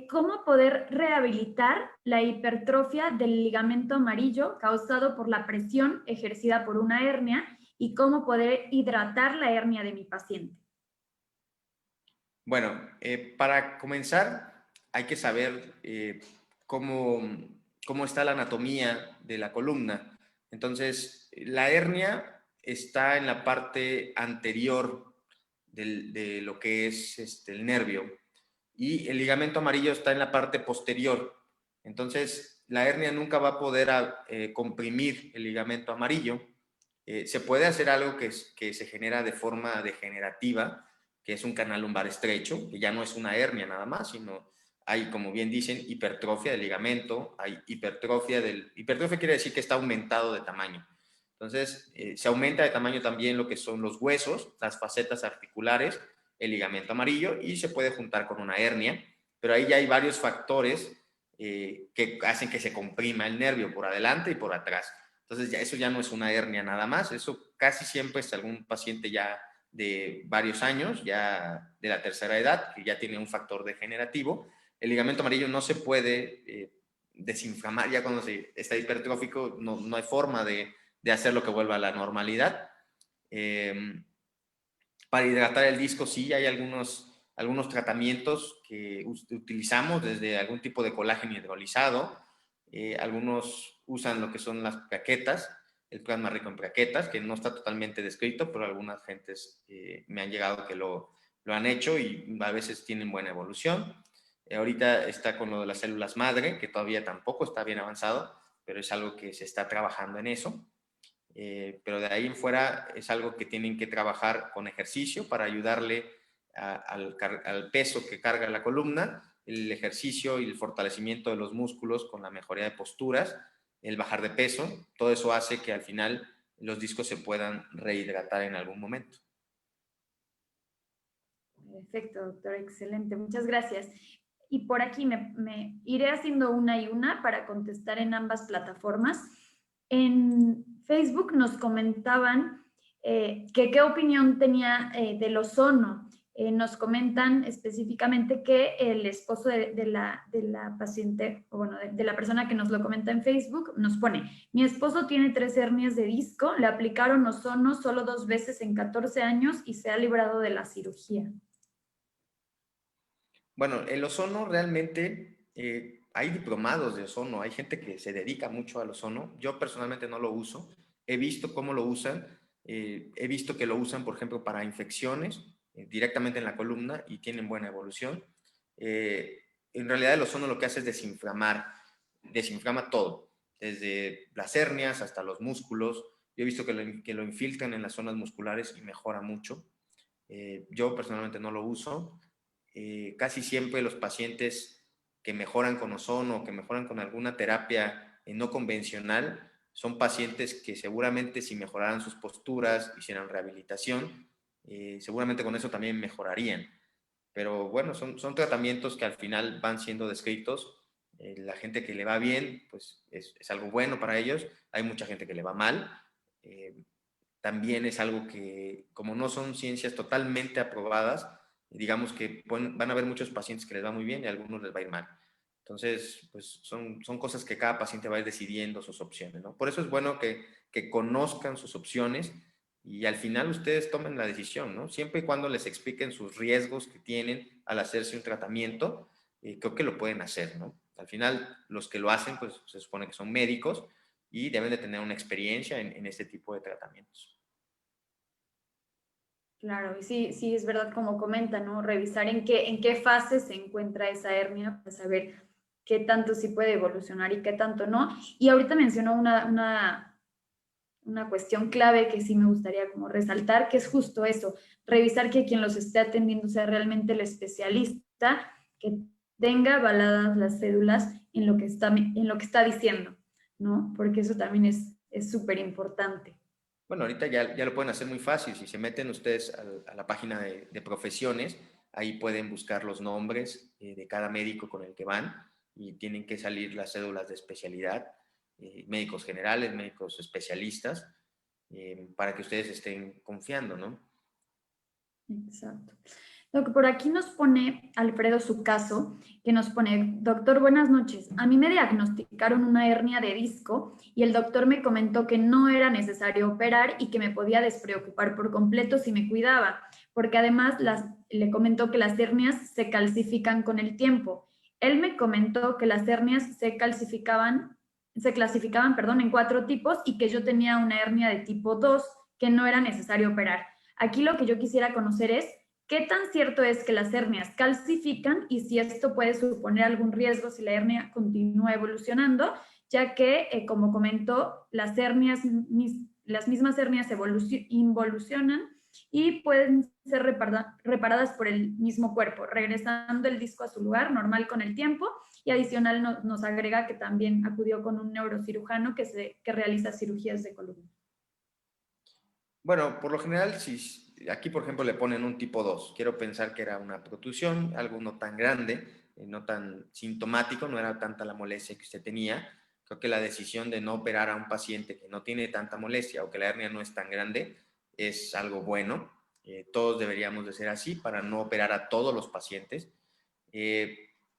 cómo poder rehabilitar la hipertrofia del ligamento amarillo causado por la presión ejercida por una hernia y cómo poder hidratar la hernia de mi paciente. Bueno, para comenzar, hay que saber cómo, cómo está la anatomía de la columna. Entonces, la hernia está en la parte anterior de lo que es el nervio y el ligamento amarillo está en la parte posterior. Entonces, la hernia nunca va a poder comprimir el ligamento amarillo. Se puede hacer algo que se genera de forma degenerativa, que es un canal lumbar estrecho, que ya no es una hernia nada más, sino hay, como bien dicen, hipertrofia del ligamento, hay hipertrofia hipertrofia quiere decir que está aumentado de tamaño. Entonces, se aumenta de tamaño también lo que son los huesos, las facetas articulares, el ligamento amarillo, y se puede juntar con una hernia, pero ahí ya hay varios factores que hacen que se comprima el nervio por adelante y por atrás. Entonces, eso ya no es una hernia nada más, eso casi siempre es algún paciente ya de varios años, ya de la tercera edad, que ya tiene un factor degenerativo. El ligamento amarillo no se puede desinflamar ya cuando está hipertrófico, no hay forma de hacer lo que vuelva a la normalidad. Para hidratar el disco sí hay algunos tratamientos que utilizamos, desde algún tipo de colágeno hidrolizado, algunos usan lo que son las plaquetas, el plasma rico en plaquetas, que no está totalmente descrito, pero algunas gentes me han llegado que lo han hecho y a veces tienen buena evolución. Ahorita está con lo de las células madre, que todavía tampoco está bien avanzado, pero es algo que se está trabajando en eso. Pero de ahí en fuera es algo que tienen que trabajar con ejercicio para ayudarle al peso que carga la columna, el ejercicio y el fortalecimiento de los músculos con la mejoría de posturas, el bajar de peso, todo eso hace que al final los discos se puedan rehidratar en algún momento. Perfecto, doctor, excelente, muchas gracias. Y por aquí me iré haciendo una y una para contestar en ambas plataformas. En Facebook nos comentaban que qué opinión tenía del ozono. Nos comentan específicamente que el esposo de la paciente, o bueno, de la persona que nos lo comenta en Facebook, nos pone: mi esposo tiene 3 hernias de disco, le aplicaron ozono solo 2 veces en 14 años y se ha librado de la cirugía. Bueno, el ozono realmente, hay diplomados de ozono, hay gente que se dedica mucho al ozono. Yo personalmente no lo uso, he visto cómo lo usan, he visto que lo usan, por ejemplo, para infecciones directamente en la columna y tienen buena evolución. En realidad el ozono lo que hace es desinflama todo, desde las hernias hasta los músculos. Yo he visto que lo infiltran en las zonas musculares y mejora mucho. Yo personalmente no lo uso. Casi siempre los pacientes que mejoran con ozono o que mejoran con alguna terapia no convencional son pacientes que seguramente, si mejoraran sus posturas, hicieran rehabilitación, seguramente con eso también mejorarían. Pero bueno, son tratamientos que al final van siendo descritos. La gente que le va bien, pues es algo bueno para ellos. Hay mucha gente que le va mal. También es algo que, como no son ciencias totalmente aprobadas, digamos que van a haber muchos pacientes que les va muy bien y a algunos les va a ir mal. Entonces, pues son cosas que cada paciente va a ir decidiendo sus opciones, ¿no? Por eso es bueno que conozcan sus opciones y al final ustedes tomen la decisión, ¿no? Siempre y cuando les expliquen sus riesgos que tienen al hacerse un tratamiento, creo que lo pueden hacer, ¿no? Al final, los que lo hacen, pues se supone que son médicos y deben de tener una experiencia en este tipo de tratamientos. Claro, y sí es verdad como comenta, ¿no? Revisar en qué fase se encuentra esa hernia para saber qué tanto sí puede evolucionar y qué tanto no. Y ahorita mencionó una cuestión clave que sí me gustaría como resaltar, que es justo eso, revisar que quien los esté atendiendo sea realmente el especialista, que tenga avaladas las cédulas en lo que está diciendo, ¿no? Porque eso también es súper importante. Bueno, ahorita ya lo pueden hacer muy fácil. Si se meten ustedes a la página de profesiones, ahí pueden buscar los nombres de cada médico con el que van y tienen que salir las cédulas de especialidad, médicos generales, médicos especialistas, para que ustedes estén confiando, ¿no? Exacto. Lo que por aquí nos pone Alfredo su caso, que nos pone: doctor, buenas noches. A mí me diagnosticaron una hernia de disco y el doctor me comentó que no era necesario operar y que me podía despreocupar por completo si me cuidaba, porque además le comentó que las hernias se calcifican con el tiempo. Él me comentó que las hernias se clasificaban, perdón, en 4 tipos y que yo tenía una hernia de tipo 2, que no era necesario operar. Aquí lo que yo quisiera conocer es ¿Qué tan cierto es que las hernias calcifican y si esto puede suponer algún riesgo si la hernia continúa evolucionando? Ya que, como comentó, las mismas hernias involucionan y pueden ser reparadas por el mismo cuerpo, regresando el disco a su lugar normal con el tiempo. Y adicional nos agrega que también acudió con un neurocirujano que realiza cirugías de columna. Bueno, por lo general, si aquí por ejemplo le ponen un tipo 2, quiero pensar que era una protusión, algo no tan grande, no tan sintomático, no era tanta la molestia que usted tenía. Creo que la decisión de no operar a un paciente que no tiene tanta molestia o que la hernia no es tan grande es algo bueno. Todos deberíamos de ser así para no operar a todos los pacientes.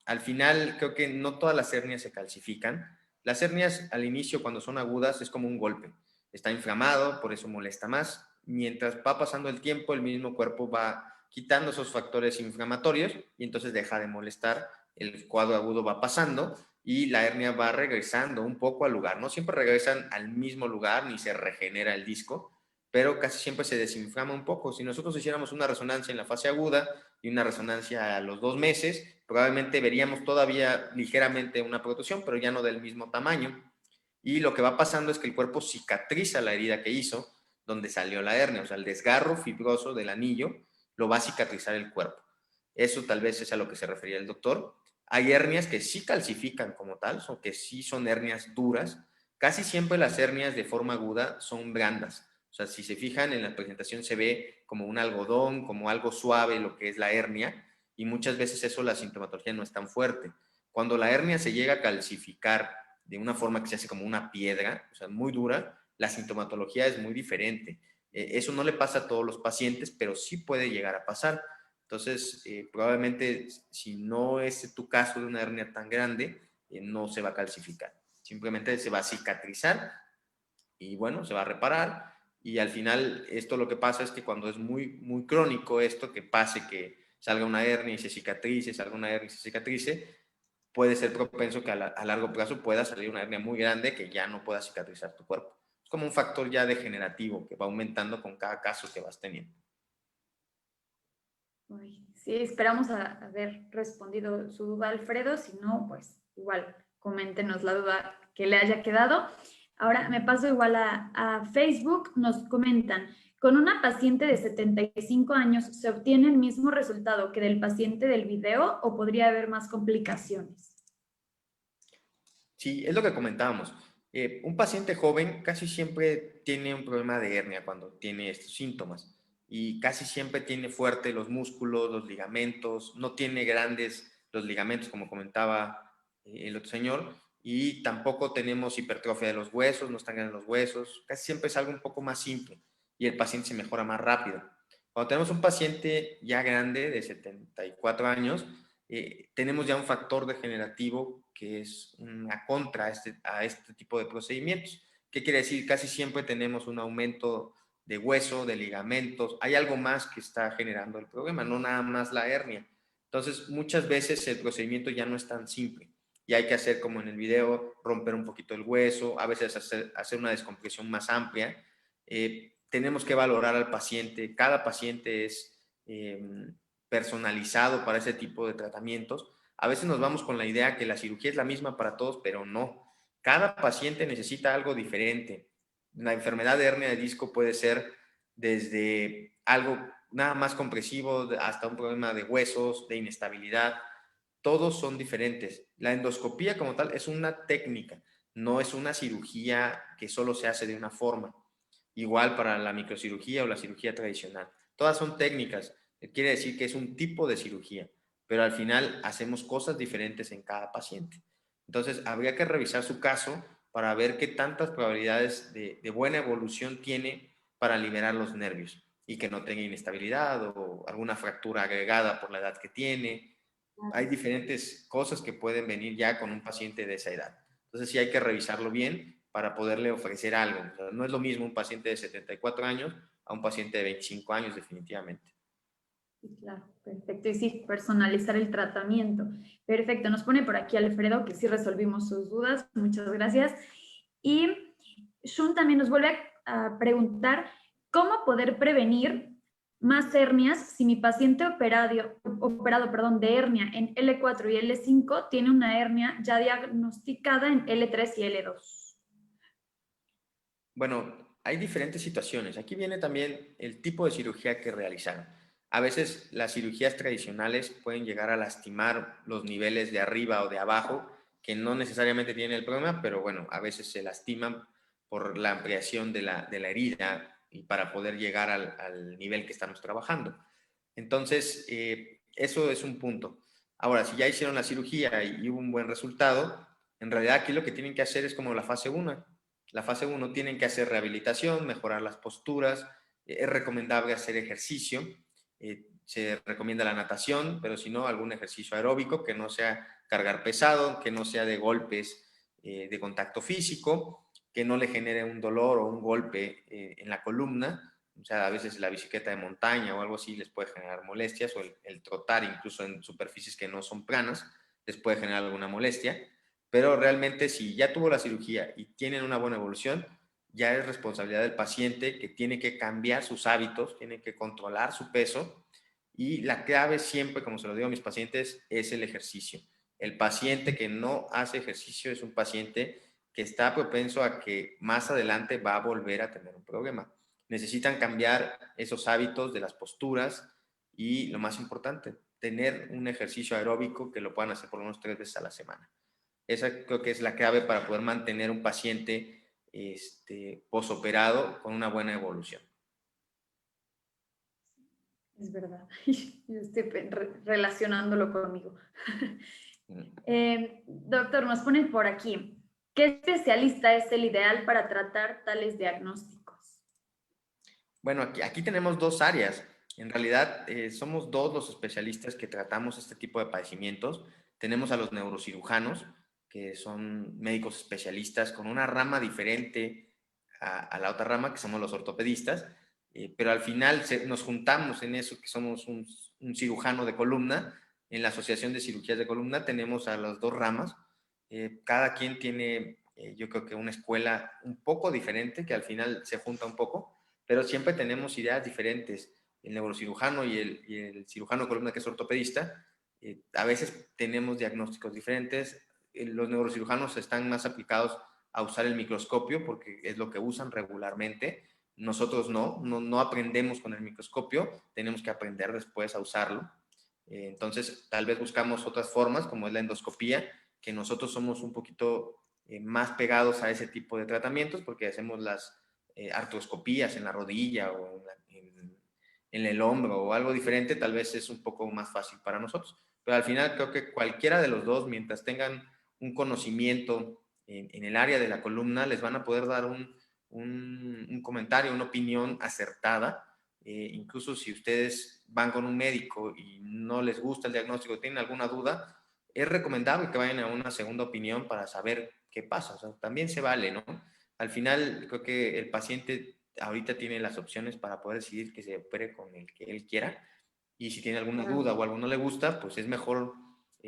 Al final, creo que no todas las hernias se calcifican. Las hernias al inicio, cuando son agudas, es como un golpe. Está inflamado, por eso molesta más. Mientras va pasando el tiempo, el mismo cuerpo va quitando esos factores inflamatorios y entonces deja de molestar. El cuadro agudo va pasando y la hernia va regresando un poco al lugar. No siempre regresan al mismo lugar ni se regenera el disco, pero casi siempre se desinflama un poco. Si nosotros hiciéramos una resonancia en la fase aguda y una resonancia a los 2 meses, probablemente veríamos todavía ligeramente una protrusión, pero ya no del mismo tamaño. Y lo que va pasando es que el cuerpo cicatriza la herida que hizo, donde salió la hernia, o sea, el desgarro fibroso del anillo lo va a cicatrizar el cuerpo. Eso tal vez es a lo que se refería el doctor. Hay hernias que sí calcifican como tal, o que sí son hernias duras. Casi siempre las hernias de forma aguda son blandas. O sea, si se fijan en la presentación se ve como un algodón, como algo suave lo que es la hernia, y muchas veces eso la sintomatología no es tan fuerte. Cuando la hernia se llega a calcificar de una forma que se hace como una piedra, o sea, muy dura, la sintomatología es muy diferente. Eso no le pasa a todos los pacientes, pero sí puede llegar a pasar. Entonces, probablemente si no es tu caso de una hernia tan grande, no se va a calcificar. Simplemente se va a cicatrizar y bueno, se va a reparar. Y al final, esto lo que pasa es que cuando es muy, muy crónico esto, que pase que salga una hernia y se cicatrice, salga una hernia y se cicatrice, puede ser propenso que a largo plazo pueda salir una hernia muy grande que ya no pueda cicatrizar tu cuerpo. Es como un factor ya degenerativo que va aumentando con cada caso que vas teniendo. Sí, esperamos haber respondido su duda, Alfredo. Si no, pues igual coméntenos la duda que le haya quedado. Ahora me paso igual a Facebook. Nos comentan, ¿con una paciente de 75 años se obtiene el mismo resultado que del paciente del video o podría haber más complicaciones? Sí, es lo que comentábamos. Un paciente joven casi siempre tiene un problema de hernia cuando tiene estos síntomas y casi siempre tiene fuerte los músculos, los ligamentos, no tiene grandes los ligamentos como comentaba el otro señor y tampoco tenemos hipertrofia de los huesos, no están grandes los huesos, casi siempre es algo un poco más simple y el paciente se mejora más rápido. Cuando tenemos un paciente ya grande de 74 años, tenemos ya un factor degenerativo que es una contra a este tipo de procedimientos. ¿Qué quiere decir? Casi siempre tenemos un aumento de hueso, de ligamentos. Hay algo más que está generando el problema, no nada más la hernia. Entonces, muchas veces el procedimiento ya no es tan simple y hay que hacer como en el video, romper un poquito el hueso, a veces hacer una descompresión más amplia. Tenemos que valorar al paciente. Cada paciente es personalizado para ese tipo de tratamientos. A veces nos vamos con la idea que la cirugía es la misma para todos, pero no. Cada paciente necesita algo diferente. La enfermedad de hernia de disco puede ser desde algo nada más compresivo hasta un problema de huesos, de inestabilidad. Todos son diferentes. La endoscopía como tal es una técnica, no es una cirugía que solo se hace de una forma. Igual para la microcirugía o la cirugía tradicional. Todas son técnicas. Quiere decir que es un tipo de cirugía, pero al final hacemos cosas diferentes en cada paciente. Entonces, habría que revisar su caso para ver qué tantas probabilidades de buena evolución tiene para liberar los nervios y que no tenga inestabilidad o alguna fractura agregada por la edad que tiene. Hay diferentes cosas que pueden venir ya con un paciente de esa edad. Entonces, sí hay que revisarlo bien para poderle ofrecer algo. O sea, no es lo mismo un paciente de 74 años a un paciente de 25 años, definitivamente. Sí, claro, perfecto. Y sí, personalizar el tratamiento. Perfecto. Nos pone por aquí Alfredo que sí resolvimos sus dudas. Muchas gracias. Y Shun también nos vuelve a preguntar cómo poder prevenir más hernias si mi paciente operado de hernia en L4 y L5 tiene una hernia ya diagnosticada en L3 y L2? Bueno, hay diferentes situaciones. Aquí viene también el tipo de cirugía que realizaron. A veces las cirugías tradicionales pueden llegar a lastimar los niveles de arriba o de abajo, que no necesariamente tienen el problema, pero bueno, a veces se lastiman por la ampliación de la herida y para poder llegar al nivel que estamos trabajando. Entonces, eso es un punto. Ahora, si ya hicieron la cirugía y hubo un buen resultado, en realidad aquí lo que tienen que hacer es como la fase 1. La fase 1 tienen que hacer rehabilitación, mejorar las posturas, es recomendable hacer ejercicio, se recomienda la natación, pero si no, algún ejercicio aeróbico que no sea cargar pesado, que no sea de golpes de contacto físico, que no le genere un dolor o un golpe en la columna. O sea, a veces la bicicleta de montaña o algo así les puede generar molestias, o el trotar incluso en superficies que no son planas les puede generar alguna molestia. Pero realmente si ya tuvo la cirugía y tienen una buena evolución, ya es responsabilidad del paciente, que tiene que cambiar sus hábitos, tiene que controlar su peso, y la clave siempre, como se lo digo a mis pacientes, es el ejercicio. El paciente que no hace ejercicio es un paciente que está propenso a que más adelante va a volver a tener un problema. Necesitan cambiar esos hábitos de las posturas y, lo más importante, tener un ejercicio aeróbico que lo puedan hacer por lo menos 3 veces a la semana. Esa creo que es la clave para poder mantener un paciente posoperado con una buena evolución. Es verdad. Yo estoy relacionándolo conmigo. Doctor, nos ponen por aquí. ¿Qué especialista es el ideal para tratar tales diagnósticos? Bueno, aquí tenemos dos áreas. En realidad, somos dos los especialistas que tratamos este tipo de padecimientos. Tenemos a los neurocirujanos, que son médicos especialistas con una rama diferente a la otra rama, que somos los ortopedistas, pero al final nos juntamos en eso, que somos un cirujano de columna. En la Asociación de Cirugías de Columna tenemos a las dos ramas. Cada quien tiene, yo creo que una escuela un poco diferente, que al final se junta un poco, pero siempre tenemos ideas diferentes. El neurocirujano y el cirujano de columna, que es ortopedista, a veces tenemos diagnósticos diferentes. Los neurocirujanos están más aplicados a usar el microscopio porque es lo que usan regularmente. Nosotros no aprendemos con el microscopio, tenemos que aprender después a usarlo. Entonces, tal vez buscamos otras formas, como es la endoscopía, que nosotros somos un poquito más pegados a ese tipo de tratamientos porque hacemos las artroscopías en la rodilla o en el hombro o algo diferente. Tal vez es un poco más fácil para nosotros. Pero al final creo que cualquiera de los dos, mientras tengan un conocimiento en el área de la columna, les van a poder dar un comentario, una opinión acertada. Incluso si ustedes van con un médico y no les gusta el diagnóstico, tienen alguna duda, es recomendable que vayan a una segunda opinión para saber qué pasa. O sea, también se vale, ¿no? Al final, creo que el paciente ahorita tiene las opciones para poder decidir que se opere con el que él quiera, y si tiene alguna duda o algo no le gusta, pues es mejor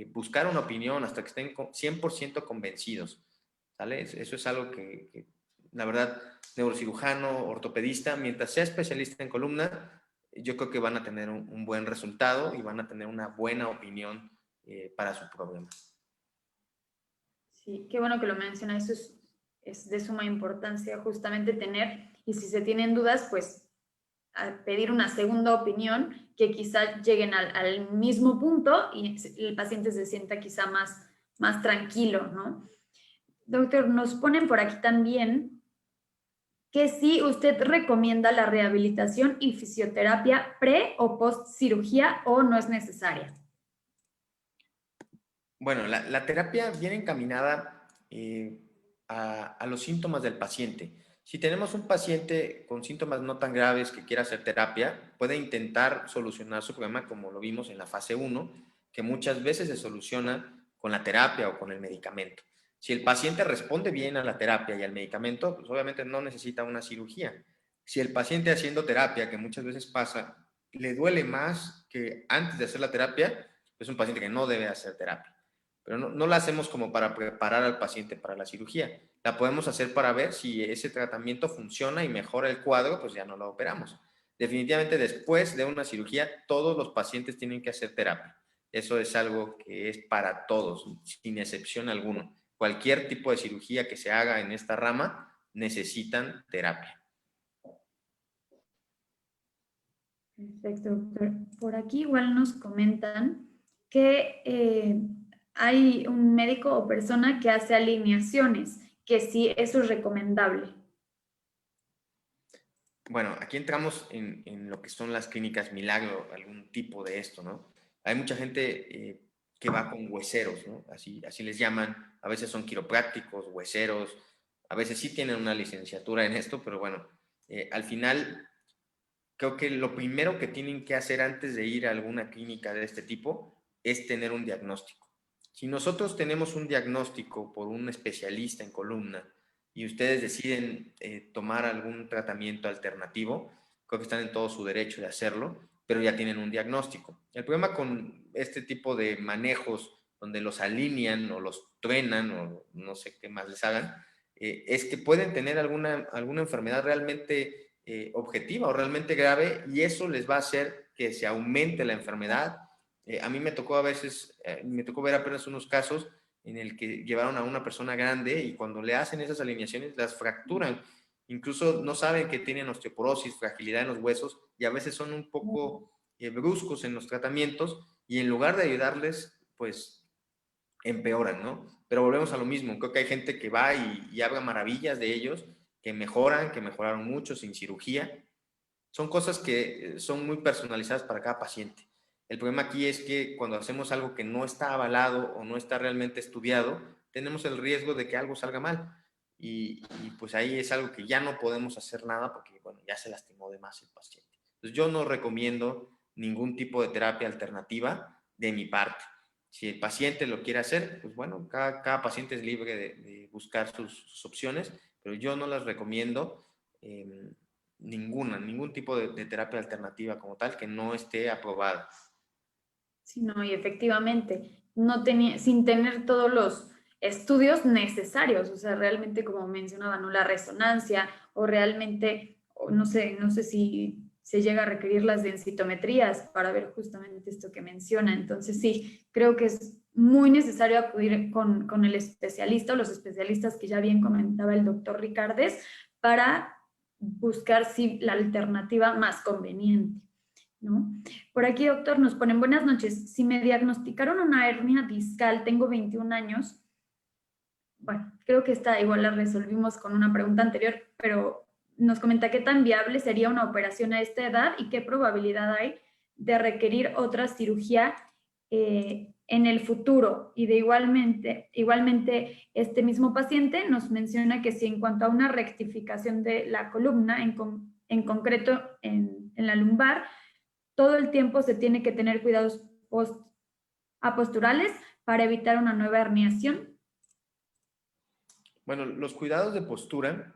buscar una opinión hasta que estén 100% convencidos, ¿sale? Eso es algo que, la verdad, neurocirujano, ortopedista, mientras sea especialista en columna, yo creo que van a tener un buen resultado y van a tener una buena opinión para su problema. Sí, qué bueno que lo menciona. Eso es de suma importancia justamente tener, y si se tienen dudas, pues a pedir una segunda opinión, que quizá lleguen al mismo punto y el paciente se sienta quizá más tranquilo, ¿no? Doctor, nos ponen por aquí también que si usted recomienda la rehabilitación y fisioterapia pre o post cirugía o no es necesaria. Bueno, la terapia viene encaminada a los síntomas del paciente. Si tenemos un paciente con síntomas no tan graves que quiera hacer terapia, puede intentar solucionar su problema como lo vimos en la fase 1, que muchas veces se soluciona con la terapia o con el medicamento. Si el paciente responde bien a la terapia y al medicamento, pues obviamente no necesita una cirugía. Si el paciente haciendo terapia, que muchas veces pasa, le duele más que antes de hacer la terapia, es un paciente que no debe hacer terapia. Pero no la hacemos como para preparar al paciente para la cirugía. La podemos hacer para ver si ese tratamiento funciona y mejora el cuadro, pues ya no lo operamos. definitivamente después de una cirugía, todos los pacientes tienen que hacer terapia. Eso es algo que es para todos, sin excepción alguna. Cualquier tipo de cirugía que se haga en esta rama necesitan terapia. Perfecto, doctor. Por aquí igual nos comentan que hay un médico o persona que hace alineaciones, que sí, eso es recomendable. Bueno, aquí entramos en lo que son las clínicas milagro, algún tipo de esto, ¿no? Hay mucha gente que va con hueseros, ¿no? Así les llaman. A veces son quiroprácticos, hueseros. A veces sí tienen una licenciatura en esto, pero bueno, al final creo que lo primero que tienen que hacer antes de ir a alguna clínica de este tipo es tener un diagnóstico. Si nosotros tenemos un diagnóstico por un especialista en columna y ustedes deciden tomar algún tratamiento alternativo, creo que están en todo su derecho de hacerlo, pero ya tienen un diagnóstico. El problema con este tipo de manejos donde los alinean o los truenan o no sé qué más les hagan, es que pueden tener alguna enfermedad realmente objetiva o realmente grave y eso les va a hacer que se aumente la enfermedad. A mí me tocó a veces, me tocó ver apenas unos casos en el que llevaron a una persona grande y cuando le hacen esas alineaciones las fracturan. Incluso no saben que tienen osteoporosis, fragilidad en los huesos y a veces son un poco bruscos en los tratamientos y en lugar de ayudarles, pues empeoran, ¿no? Pero volvemos a lo mismo, creo que hay gente que va y habla maravillas de ellos, que mejoran, que mejoraron mucho sin cirugía. Son cosas que son muy personalizadas para cada paciente. El problema aquí es que cuando hacemos algo que no está avalado o no está realmente estudiado, tenemos el riesgo de que algo salga mal. Y pues ahí es algo que ya no podemos hacer nada porque, bueno, ya se lastimó de más el paciente. Entonces yo no recomiendo ningún tipo de terapia alternativa de mi parte. Si el paciente lo quiere hacer, pues bueno, cada paciente es libre de buscar sus opciones, pero yo no las recomiendo ningún tipo de terapia alternativa como tal que no esté aprobada. Sí, no, y efectivamente, no tenía, sin tener todos los estudios necesarios, o sea, realmente como mencionaba, ¿no? La resonancia o realmente, o no sé si se llega a requerir las densitometrías para ver justamente esto que menciona. Entonces, sí, creo que es muy necesario acudir con el especialista o los especialistas que ya bien comentaba el doctor Ricardes para buscar sí, la alternativa más conveniente, ¿no? Por aquí, doctor, nos ponen buenas noches. Si me diagnosticaron una hernia discal, tengo 21 años. Bueno, creo que esta igual la resolvimos con una pregunta anterior, pero nos comenta qué tan viable sería una operación a esta edad y qué probabilidad hay de requerir otra cirugía en el futuro. Y de igualmente, este mismo paciente nos menciona que si en cuanto a una rectificación de la columna, en concreto en la lumbar, todo el tiempo se tiene que tener cuidados posturales para evitar una nueva herniación. Bueno, los cuidados de postura,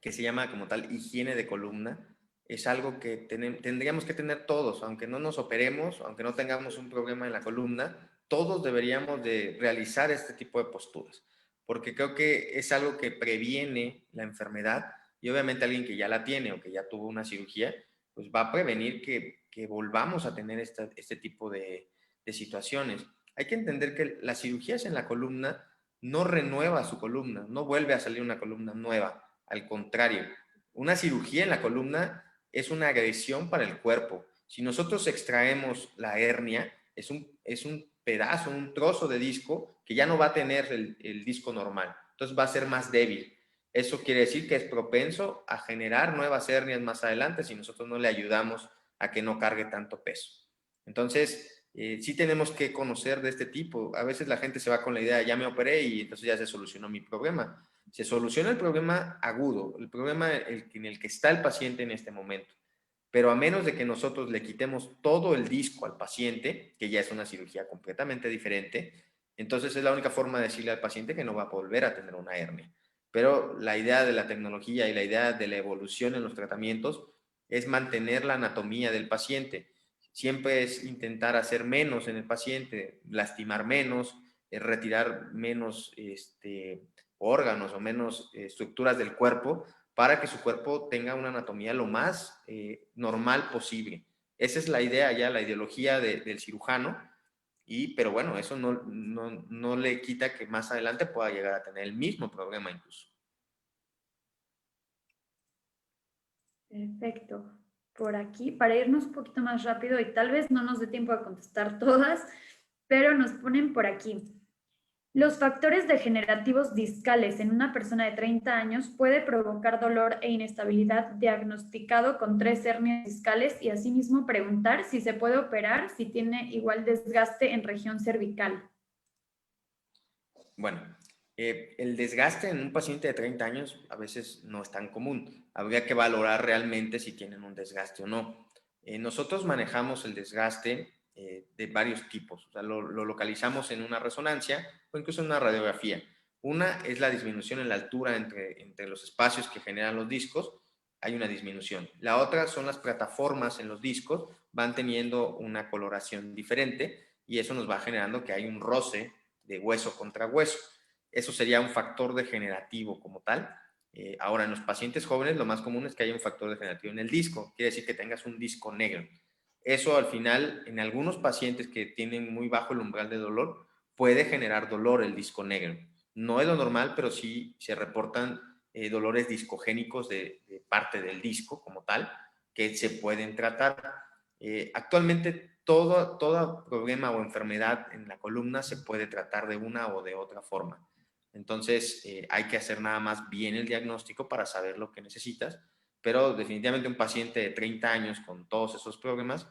que se llama como tal higiene de columna, es algo que tendríamos que tener todos, aunque no nos operemos, aunque no tengamos un problema en la columna, todos deberíamos de realizar este tipo de posturas, porque creo que es algo que previene la enfermedad y obviamente alguien que ya la tiene o que ya tuvo una cirugía, pues va a prevenir que volvamos a tener este tipo de situaciones. Hay que entender que las cirugías en la columna no renueva su columna, no vuelve a salir una columna nueva. Al contrario, una cirugía en la columna es una agresión para el cuerpo. Si nosotros extraemos la hernia, es un pedazo, un trozo de disco que ya no va a tener el disco normal. Entonces va a ser más débil. Eso quiere decir que es propenso a generar nuevas hernias más adelante si nosotros no le ayudamos a que no cargue tanto peso. Entonces, sí tenemos que conocer de este tipo. A veces la gente se va con la idea, ya me operé y entonces ya se solucionó mi problema. Se soluciona el problema agudo, el problema en el que está el paciente en este momento. Pero a menos de que nosotros le quitemos todo el disco al paciente, que ya es una cirugía completamente diferente, entonces es la única forma de decirle al paciente que no va a volver a tener una hernia. Pero la idea de la tecnología y la idea de la evolución en los tratamientos es mantener la anatomía del paciente. Siempre es intentar hacer menos en el paciente, lastimar menos, retirar menos órganos o menos estructuras del cuerpo para que su cuerpo tenga una anatomía lo más normal posible. Esa es la idea ya, la ideología del cirujano, pero bueno, eso no le quita que más adelante pueda llegar a tener el mismo problema incluso. Perfecto. Por aquí, para irnos un poquito más rápido y tal vez no nos dé tiempo a contestar todas, pero nos ponen por aquí. Los factores degenerativos discales en una persona de 30 años puede provocar dolor e inestabilidad diagnosticado con 3 hernias discales y asimismo preguntar si se puede operar si tiene igual desgaste en región cervical. Bueno, el desgaste en un paciente de 30 años a veces no es tan común. Habría que valorar realmente si tienen un desgaste o no. Nosotros manejamos el desgaste de varios tipos. O sea, lo localizamos en una resonancia o incluso en una radiografía. Una es la disminución en la altura entre los espacios que generan los discos. Hay una disminución. La otra son las plataformas en los discos. Van teniendo una coloración diferente y eso nos va generando que hay un roce de hueso contra hueso. Eso sería un factor degenerativo como tal. Ahora, en los pacientes jóvenes, lo más común es que haya un factor degenerativo en el disco. Quiere decir que tengas un disco negro. Eso al final, en algunos pacientes que tienen muy bajo el umbral de dolor, puede generar dolor el disco negro. No es lo normal, pero sí se reportan dolores discogénicos de parte del disco como tal, que se pueden tratar. Actualmente todo problema o enfermedad en la columna se puede tratar de una o de otra forma. Entonces, hay que hacer nada más bien el diagnóstico para saber lo que necesitas, pero definitivamente un paciente de 30 años con todos esos problemas,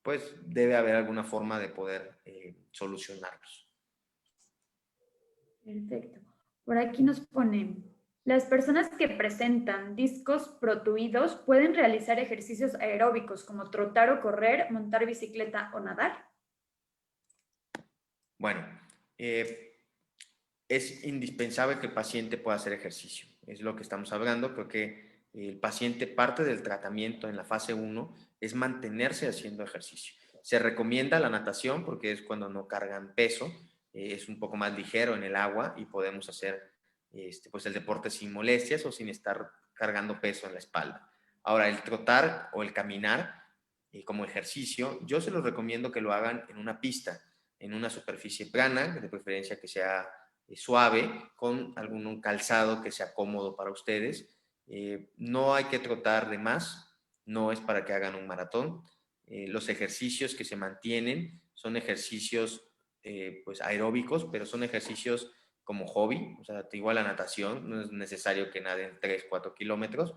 pues debe haber alguna forma de poder solucionarlos. Perfecto. Por aquí nos ponen, las personas que presentan discos protuidos pueden realizar ejercicios aeróbicos como trotar o correr, montar bicicleta o nadar. Bueno, es indispensable que el paciente pueda hacer ejercicio. Es lo que estamos hablando. Creo que el paciente, parte del tratamiento en la fase 1 es mantenerse haciendo ejercicio. Se recomienda la natación porque es cuando no cargan peso, es un poco más ligero en el agua y podemos hacer pues el deporte sin molestias o sin estar cargando peso en la espalda. Ahora, el trotar o el caminar como ejercicio, yo se los recomiendo que lo hagan en una pista, en una superficie plana, de preferencia que sea suave, con algún calzado que sea cómodo para ustedes. No hay que trotar de más, no es para que hagan un maratón. Los ejercicios que se mantienen son ejercicios pues aeróbicos, pero son ejercicios como hobby, o sea, igual la natación, no es necesario que naden 3, 4 kilómetros,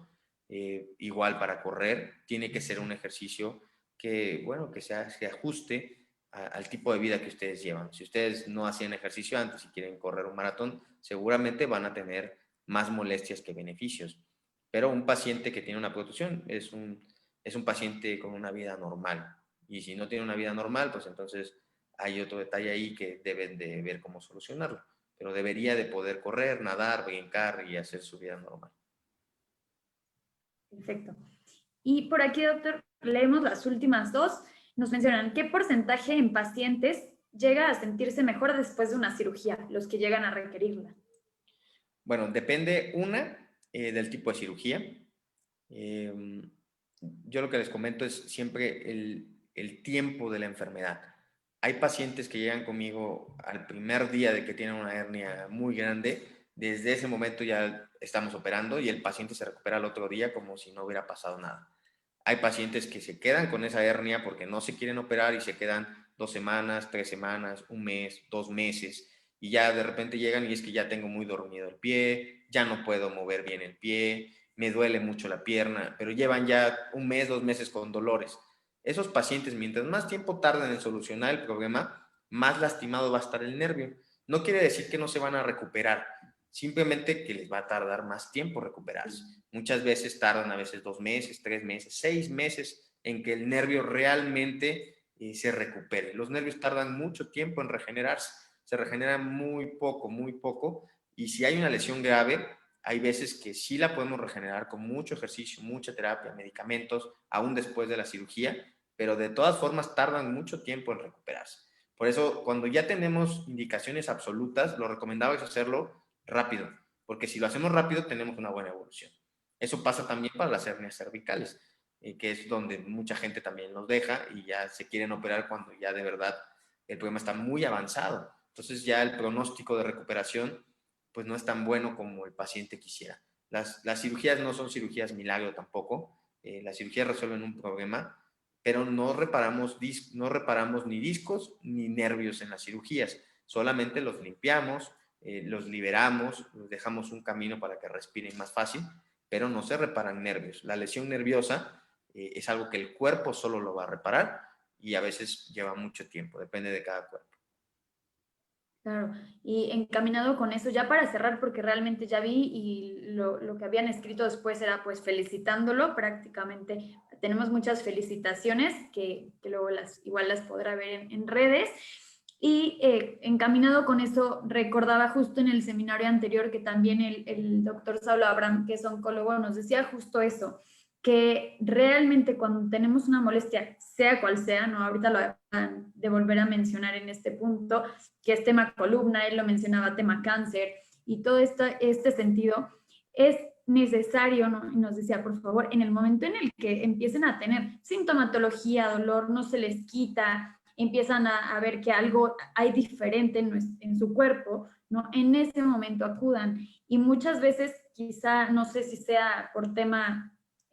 igual para correr, tiene que ser un ejercicio que, bueno, que se ajuste al tipo de vida que ustedes llevan. Si ustedes no hacían ejercicio antes y quieren correr un maratón, seguramente van a tener más molestias que beneficios. Pero un paciente que tiene una protrusión es un paciente con una vida normal. Y si no tiene una vida normal, pues entonces hay otro detalle ahí que deben de ver cómo solucionarlo. Pero debería de poder correr, nadar, brincar y hacer su vida normal. Perfecto. Y por aquí, doctor, leemos las últimas dos. Nos mencionan, ¿qué porcentaje en pacientes llega a sentirse mejor después de una cirugía, los que llegan a requerirla? Bueno, depende del tipo de cirugía. Yo lo que les comento es siempre el tiempo de la enfermedad. Hay pacientes que llegan conmigo al primer día de que tienen una hernia muy grande. Desde ese momento ya estamos operando y el paciente se recupera al otro día como si no hubiera pasado nada. Hay pacientes que se quedan con esa hernia porque no se quieren operar y se quedan 2 semanas, 3 semanas, un mes, 2 meses y ya de repente llegan y es que ya tengo muy dormido el pie, ya no puedo mover bien el pie, me duele mucho la pierna, pero llevan ya un mes, 2 meses con dolores. Esos pacientes, mientras más tiempo tardan en solucionar el problema, más lastimado va a estar el nervio. No quiere decir que no se van a recuperar, simplemente que les va a tardar más tiempo recuperarse. Muchas veces tardan a veces 2 meses, 3 meses, 6 meses en que el nervio realmente se recupere. Los nervios tardan mucho tiempo en regenerarse, se regeneran muy poco, y si hay una lesión grave, hay veces que sí la podemos regenerar con mucho ejercicio, mucha terapia, medicamentos, aún después de la cirugía, pero de todas formas tardan mucho tiempo en recuperarse. Por eso, cuando ya tenemos indicaciones absolutas, lo recomendable es hacerlo rápido, porque si lo hacemos rápido tenemos una buena evolución. Eso pasa también para las hernias cervicales, que es donde mucha gente también los deja y ya se quieren operar cuando ya de verdad el problema está muy avanzado. Entonces ya el pronóstico de recuperación pues no es tan bueno como el paciente quisiera. Las cirugías no son cirugías milagro tampoco. Las cirugías resuelven un problema, pero no reparamos ni discos ni nervios en las cirugías. Solamente los limpiamos, los liberamos, los dejamos un camino para que respiren más fácil, pero no se reparan nervios. La lesión nerviosa es algo que el cuerpo solo lo va a reparar y a veces lleva mucho tiempo, depende de cada cuerpo. Claro, y encaminado con eso, ya para cerrar, porque realmente ya vi y lo que habían escrito después era pues felicitándolo prácticamente. Tenemos muchas felicitaciones que luego igual las podrá ver en redes. Y encaminado con eso, recordaba justo en el seminario anterior que también el doctor Saulo Abraham, que es oncólogo, nos decía justo eso, que realmente cuando tenemos una molestia, sea cual sea, ¿no? Ahorita lo van de volver a mencionar en este punto, que es tema columna, él lo mencionaba, tema cáncer, y todo este sentido, es necesario, ¿no? Y nos decía, por favor, en el momento en el que empiecen a tener sintomatología, dolor, no se les quita, empiezan a ver que algo hay diferente en su cuerpo, ¿no? En ese momento acudan. Y muchas veces, quizá, no sé si sea por tema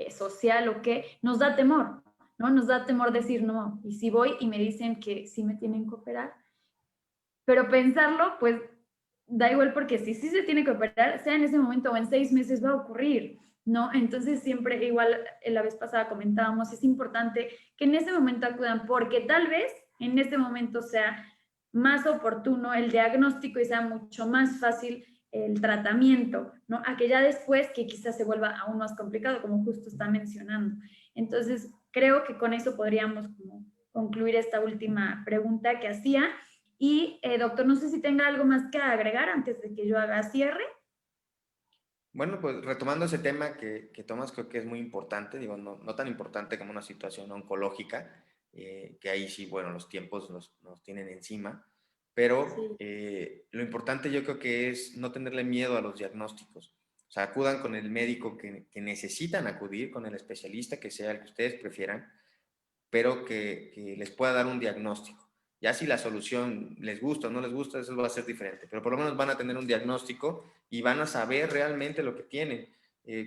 social o qué, nos da temor, ¿no? Nos da temor decir no. Y si voy y me dicen que sí me tienen que operar, pero pensarlo, pues da igual porque si sí se tiene que operar, sea en ese momento o en 6 meses va a ocurrir, ¿no? Entonces siempre, igual la vez pasada comentábamos, es importante que en ese momento acudan porque tal vez en ese momento sea más oportuno el diagnóstico y sea mucho más fácil el tratamiento, ¿no? A que ya después que quizás se vuelva aún más complicado, como justo está mencionando. Entonces, creo que con eso podríamos como concluir esta última pregunta que hacía. Y, doctor, no sé si tenga algo más que agregar antes de que yo haga cierre. Bueno, pues retomando ese tema que tomas, creo que es muy importante, digo, no tan importante como una situación oncológica, que ahí sí, bueno, los tiempos nos tienen encima, pero Sí. lo importante yo creo que es no tenerle miedo a los diagnósticos. O sea, acudan con el médico que necesitan acudir, con el especialista que sea el que ustedes prefieran, pero que les pueda dar un diagnóstico. Ya si la solución les gusta o no les gusta, eso va a ser diferente, pero por lo menos van a tener un diagnóstico y van a saber realmente lo que tienen.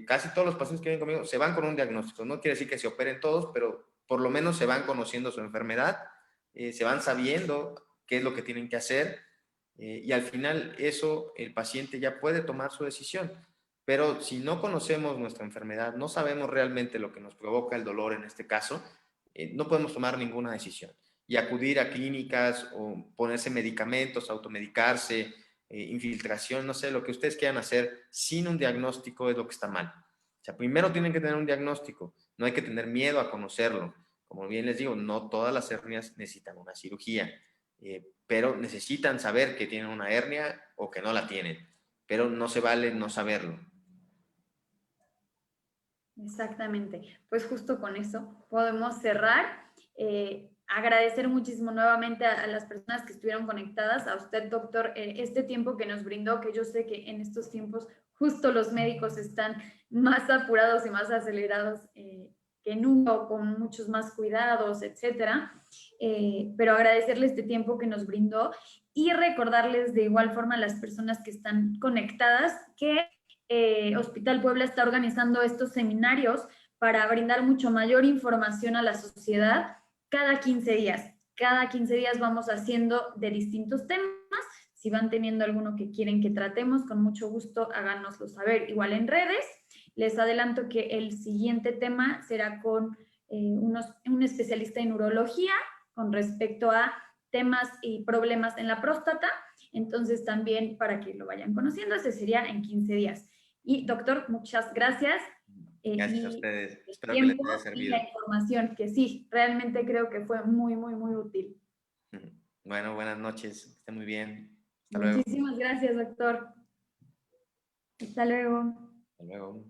Casi todos los pacientes que vienen conmigo se van con un diagnóstico. No quiere decir que se operen todos, pero por lo menos se van conociendo su enfermedad, se van sabiendo qué es lo que tienen que hacer y al final eso el paciente ya puede tomar su decisión. Pero si no conocemos nuestra enfermedad, no sabemos realmente lo que nos provoca el dolor en este caso, no podemos tomar ninguna decisión. Y acudir a clínicas o ponerse medicamentos, automedicarse, infiltración, no sé, lo que ustedes quieran hacer sin un diagnóstico es lo que está mal. O sea, primero tienen que tener un diagnóstico, no hay que tener miedo a conocerlo. Como bien les digo, no todas las hernias necesitan una cirugía, pero necesitan saber que tienen una hernia o que no la tienen, pero no se vale no saberlo. Exactamente. Pues justo con eso podemos cerrar. Agradecer muchísimo nuevamente a las personas que estuvieron conectadas, a usted, doctor, este tiempo que nos brindó, que yo sé que en estos tiempos justo los médicos están más apurados y más acelerados que nunca, con muchos más cuidados, etcétera. Pero agradecerle este tiempo que nos brindó y recordarles de igual forma a las personas que están conectadas que Hospital Puebla está organizando estos seminarios para brindar mucho mayor información a la sociedad cada 15 días. Cada 15 días vamos haciendo de distintos temas. Si van teniendo alguno que quieren que tratemos, con mucho gusto háganoslo saber. Igual en redes. Les adelanto que el siguiente tema será con un especialista en urología con respecto a temas y problemas en la próstata. Entonces también para que lo vayan conociendo, ese sería en 15 días. Y doctor, muchas gracias. Gracias a Y ustedes. el Espero que les tiempo haya y la servido. información, que sí, realmente creo que fue muy, muy, muy útil. Bueno, buenas noches. Que estén muy bien. Hasta luego. Muchísimas gracias, doctor. Hasta luego. Hasta luego.